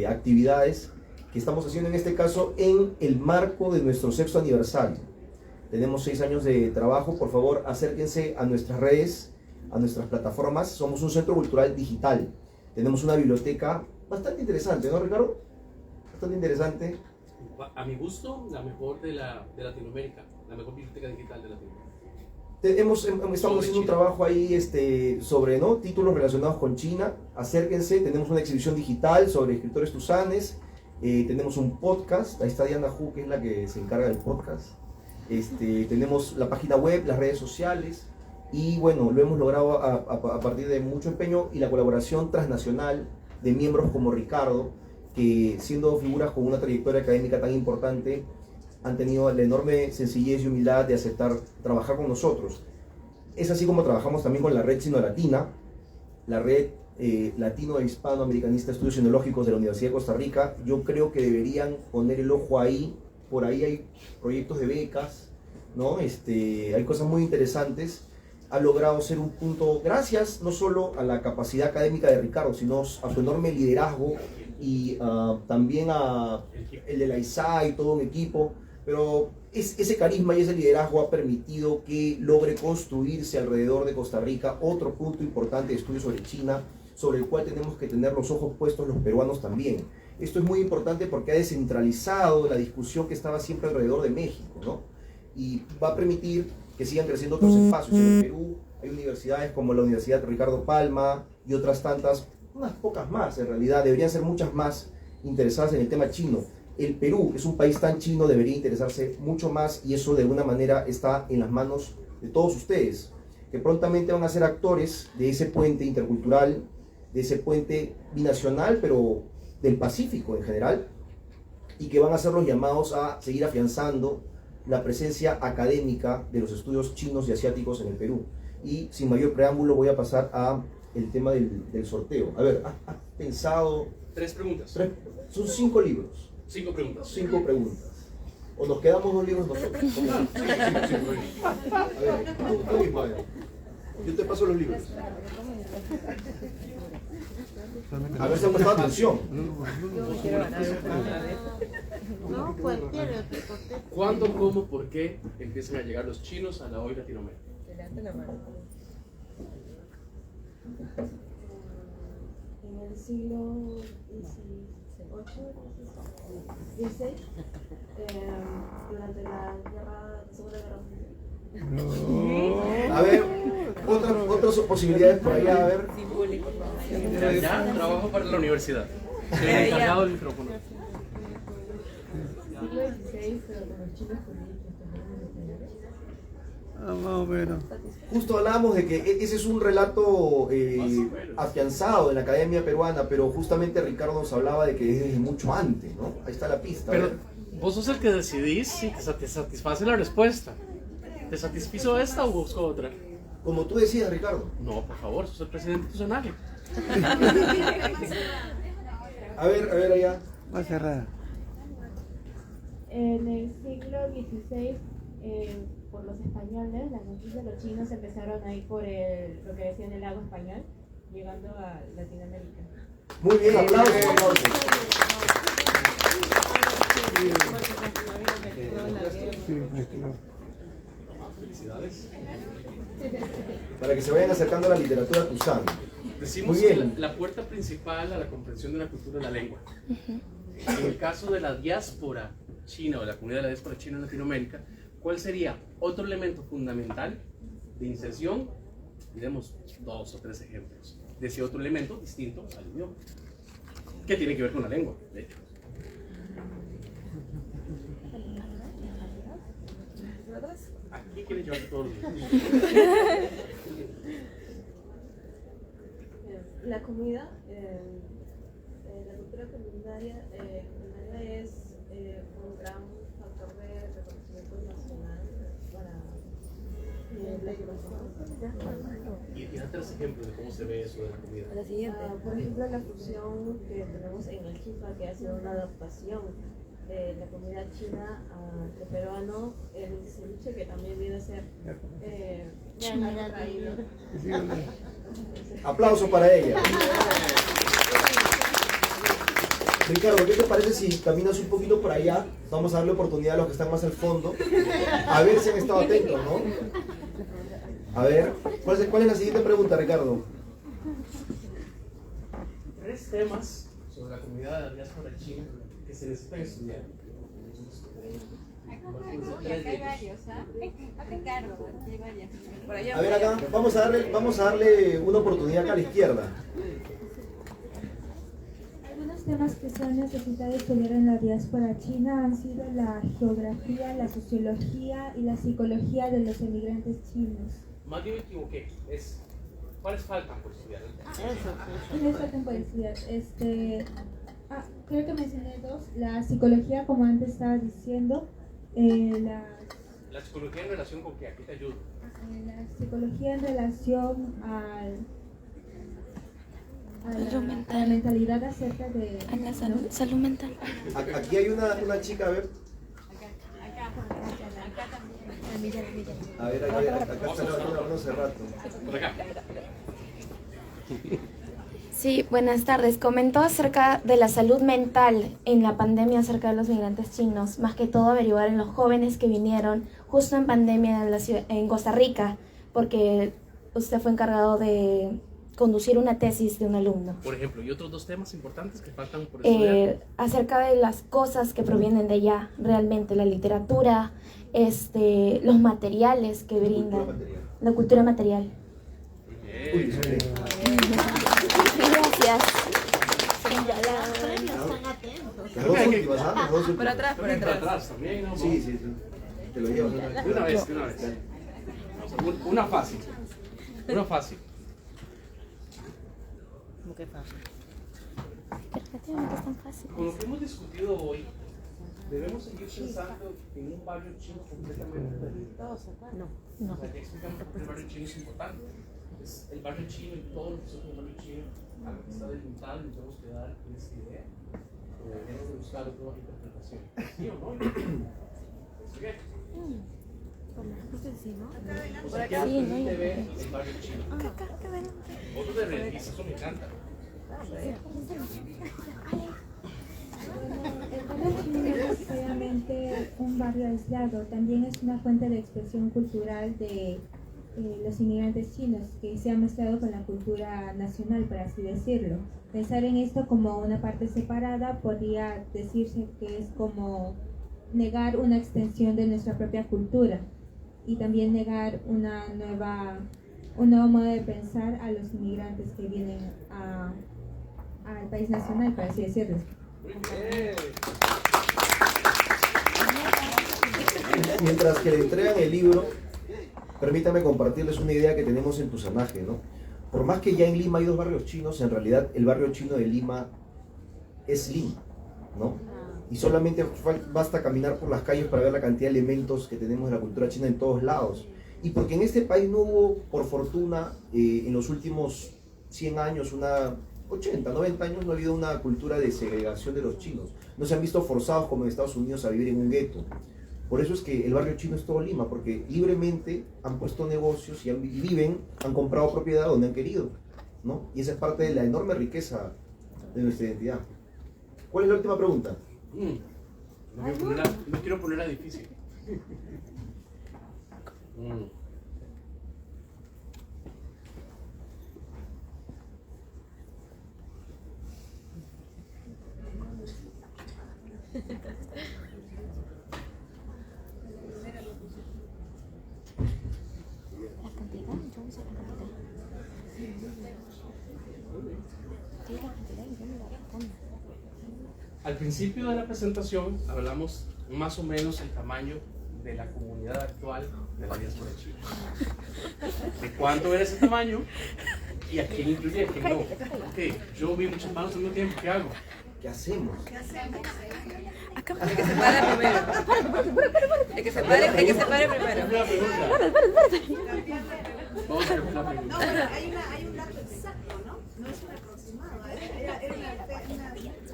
actividades que estamos haciendo en este caso en el marco de nuestro 6º aniversario. Tenemos 6 años de trabajo. Por favor, acérquense a nuestras redes, a nuestras plataformas. Somos un centro cultural digital. Tenemos una biblioteca bastante interesante, ¿no, Ricardo? Bastante interesante. A mi gusto, la mejor de Latinoamérica, la mejor biblioteca digital de Latinoamérica. Estamos haciendo un trabajo ahí sobre títulos relacionados con China. Acérquense, tenemos una exhibición digital sobre escritores tusanes. Tenemos un podcast, ahí está Diana Hu, que es la que se encarga del podcast. Tenemos la página web, las redes sociales, y bueno, lo hemos logrado a partir de mucho empeño y la colaboración transnacional de miembros como Ricardo, que siendo figuras con una trayectoria académica tan importante, han tenido la enorme sencillez y humildad de aceptar trabajar con nosotros. Es así como trabajamos también con la red Sino-Latina, la red latino e hispanoamericanista de estudios etnológicos de la Universidad de Costa Rica. Yo creo que deberían poner el ojo ahí. Por ahí hay proyectos de becas, ¿no? Hay cosas muy interesantes. Ha logrado ser un punto, gracias no solo a la capacidad académica de Ricardo, sino a su enorme liderazgo y también a el de la ISA y todo un equipo, pero ese carisma y ese liderazgo ha permitido que logre construirse alrededor de Costa Rica otro punto importante de estudio sobre China, sobre el cual tenemos que tener los ojos puestos los peruanos también. Esto es muy importante porque ha descentralizado la discusión que estaba siempre alrededor de México, ¿no? Y va a permitir que sigan creciendo otros espacios. En el Perú hay universidades como la Universidad Ricardo Palma y otras tantas, unas pocas más en realidad, deberían ser muchas más interesadas en el tema chino. El Perú, que es un país tan chino, debería interesarse mucho más, y eso de alguna manera está en las manos de todos ustedes, que prontamente van a ser actores de ese puente intercultural, de ese puente binacional, pero del Pacífico en general, y que van a ser los llamados a seguir afianzando la presencia académica de los estudios chinos y asiáticos en el Perú. Y sin mayor preámbulo voy a pasar a el tema del sorteo. A ver, ¿has pensado? 3 preguntas. Son 5 libros. 5 preguntas. 5 preguntas. ¿O nos quedamos 2 libros nosotros? A ver, tú mismo, a ver. Yo te paso los libros. A ver si han prestado atención. ¿Cuándo, cómo, por qué empiezan a llegar los chinos a la hoy Latinoamérica? En el siglo XVI, durante la Segunda Guerra Mundial. A ver, otras posibilidades por allá, a ver. Ya trabajo para la universidad. Soy el encargado del micrófono. Siglo XVI, pero con los chinos políticos. Más o menos. Justo hablábamos de que ese es un relato afianzado en la academia peruana, pero justamente Ricardo nos hablaba de que es desde mucho antes, ¿no? Ahí está la pista. Pero vos sos el que decidís si te satisface la respuesta. ¿Te satisfizo esta o busco otra? Como tú decías, Ricardo. No, por favor, sos el presidente institucional. A ver allá. Va a cerrar. En el siglo XVI, por los españoles, las noticias de los chinos empezaron a ir por lo que decían el lago español, llegando a Latinoamérica. Muy bien, aplausos. Felicidades. Para que se vayan acercando a la literatura cusana. Decimos Muy bien. que la puerta principal a la comprensión de la cultura es la lengua. En el caso de la diáspora china o de la comunidad de la diáspora china en Latinoamérica, ¿cuál sería otro elemento fundamental de inserción? Diremos 2 o 3 ejemplos de ese otro elemento distinto al idioma, que tiene que ver con la lengua, de hecho. Aquí quieren llevar todos los días. La comida, la cultura comunitaria es un gran factor de reconocimiento nacional para la educación. Y da 3 ejemplos de cómo se ve eso de la comida. Por ejemplo, la fusión que tenemos en el Jifa, que ha sido una adaptación de la comida china al peruano, el ceviche, que también viene a ser algo traído. Aplauso para ella. Ricardo, ¿qué te parece si caminas un poquito por allá? Vamos a darle oportunidad a los que están más al fondo. A ver si han estado atentos, ¿no? A ver, ¿cuál es la siguiente pregunta, Ricardo? 3 temas sobre la comunidad de la diáspora china que se necesitan estudiar. A ver acá, vamos a darle una oportunidad acá a la izquierda. Algunos temas que se han necesitado estudiar en la diáspora china han sido la geografía, la sociología y la psicología de los emigrantes chinos. Más bien me equivoqué. ¿Cuáles faltan por estudiar? En esta temporalidad, creo que mencioné 2, la psicología, como antes estaba diciendo, La psicología en relación con qué, aquí te ayudo. la psicología en relación a la mentalidad acerca de A la salud mental. Aquí hay una chica, a ver. A ver, acá está hablando hace rato. Por acá. Sí, buenas tardes. Comentó acerca de la salud mental en la pandemia acerca de los migrantes chinos, más que todo averiguar en los jóvenes que vinieron justo en pandemia en Costa Rica, porque usted fue encargado de conducir una tesis de un alumno. Por ejemplo, y otros 2 temas importantes que faltan por estudiar. Acerca de las cosas que provienen de allá, realmente la literatura, los materiales que brindan, la cultura material. Uy, Gracias. Las 2 últimas, ¿ah? Las 2 últimas. Por atrás, por Por atrás. atrás también, ¿no? Sí. Te lo llevo. De una vez. Una fácil. Relativamente es tan fácil. Con lo que hemos discutido hoy, debemos seguir pensando en un barrio chino completamente perdido. No. O sea, ya explicamos por qué el barrio chino es importante. Es el barrio chino y todo lo que es el barrio chino a lo que está delimitado y tenemos que dar en esta idea. O deberíamos de buscar otra interpretación. ¿Sí o no? ¿Sí qué? Pues aquí se ve el barrio chino. Fotos de revista, eso me encanta. El barrio chino no es solamente un barrio aislado, también es una fuente de expresión cultural de los inmigrantes chinos que se ha mezclado con la cultura nacional, por así decirlo. Pensar en esto como una parte separada podría decirse que es como negar una extensión de nuestra propia cultura y también negar un nuevo modo de pensar a los inmigrantes que vienen al país nacional, por así decirlo. Mientras que le entregan el libro, permítame compartirles una idea que tenemos en Tuzanaje, ¿no? Por más que ya en Lima hay 2 barrios chinos, en realidad el barrio chino de Lima es Lima, ¿no? Y solamente basta caminar por las calles para ver la cantidad de elementos que tenemos de la cultura china en todos lados. Y porque en este país no hubo, por fortuna, en los últimos 100 años, 80, 90 años, no ha habido una cultura de segregación de los chinos. No se han visto forzados como en Estados Unidos a vivir en un gueto. Por eso es que el barrio chino es todo Lima, porque libremente han puesto negocios y han comprado propiedad donde han querido, ¿no? Y esa es parte de la enorme riqueza de nuestra identidad. ¿Cuál es la última pregunta? No quiero ponerla difícil. Al principio de la presentación hablamos más o menos el tamaño de la comunidad actual de la diáspora china. ¿De cuánto era ese tamaño? ¿Y a quién incluye y a quién no? Ok, yo vi muchas manos al mismo tiempo, ¿qué hago? ¿Qué hacemos? El que se pare primero. El que se pare primero. Una pregunta. Vamos a hacer una pregunta. No, pero hay un dato exacto, ¿no? No es un aproximado, era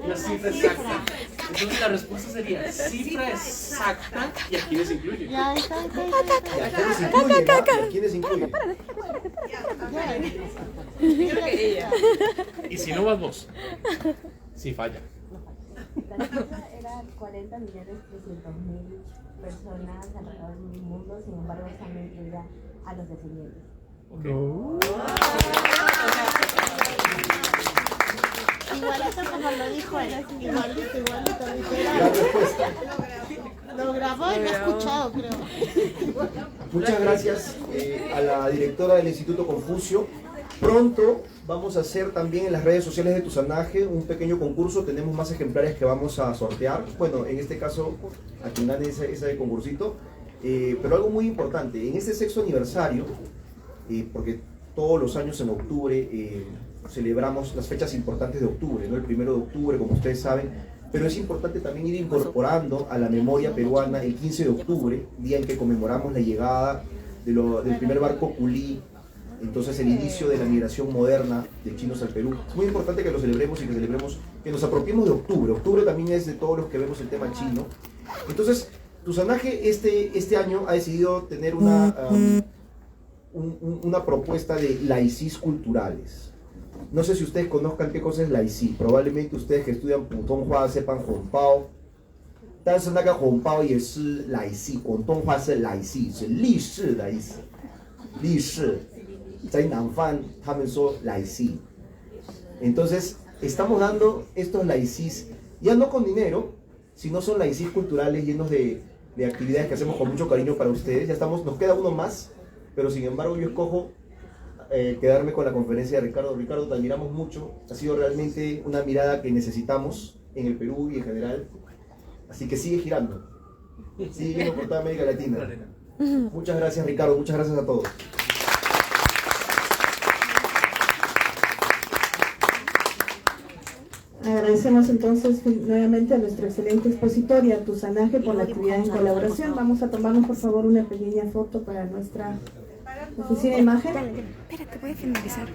Una cifra exacta. Entonces la respuesta sería cifra exacta y a quiénes incluye. ¿Y a quiénes incluye? Yo creo que ella. Y si no vas vos, si falla. La cifra era 40.300.000 personas alrededor del mundo, sin embargo, esa no incluía a los descendientes. Igualito como lo dijo él, igualito literal. La respuesta. Lo grabó y lo he escuchado, creo. Muchas gracias a la directora del Instituto Confucio. Pronto vamos a hacer también en las redes sociales de Tuzanaje un pequeño concurso. Tenemos más ejemplares que vamos a sortear. Bueno, en este caso, a quien gane ese concursito. Pero algo muy importante, en este 6º aniversario, porque todos los años en octubre celebramos las fechas importantes de octubre, ¿no? El 1 de octubre, como ustedes saben, pero es importante también ir incorporando a la memoria peruana el 15 de octubre, día en que conmemoramos la llegada del primer barco culí, entonces el inicio de la migración moderna de chinos al Perú. Es muy importante que lo celebremos y que nos apropiemos de octubre. Octubre también es de todos los que vemos el tema chino. Entonces, Tuzanaje este año ha decidido tener una propuesta de laicis culturales. No sé si ustedes conozcan qué cosa es laicis. Probablemente ustedes que estudian Putonghua sepan Honpao. 但是那个红包也是来系，广东话是来系，是立誓的意思。立誓，在南方他们说来系。Entonces, estamos dando estos laicis, ya no con dinero, sino son laicis culturales llenos de actividades que hacemos con mucho cariño para ustedes. Ya estamos, nos queda uno más, pero sin embargo yo escojo quedarme con la conferencia de Ricardo. Ricardo, te admiramos mucho, ha sido realmente una mirada que necesitamos en el Perú y en general. Así que sigue girando, sigue yendo por toda América Latina. Muchas gracias, Ricardo, muchas gracias a todos. Agradecemos entonces nuevamente a nuestro excelente expositor y a Tuzanaje por la actividad en colaboración. Vamos a tomarnos por favor una pequeña foto para nuestra oficina de imagen. Espérate, voy a finalizar.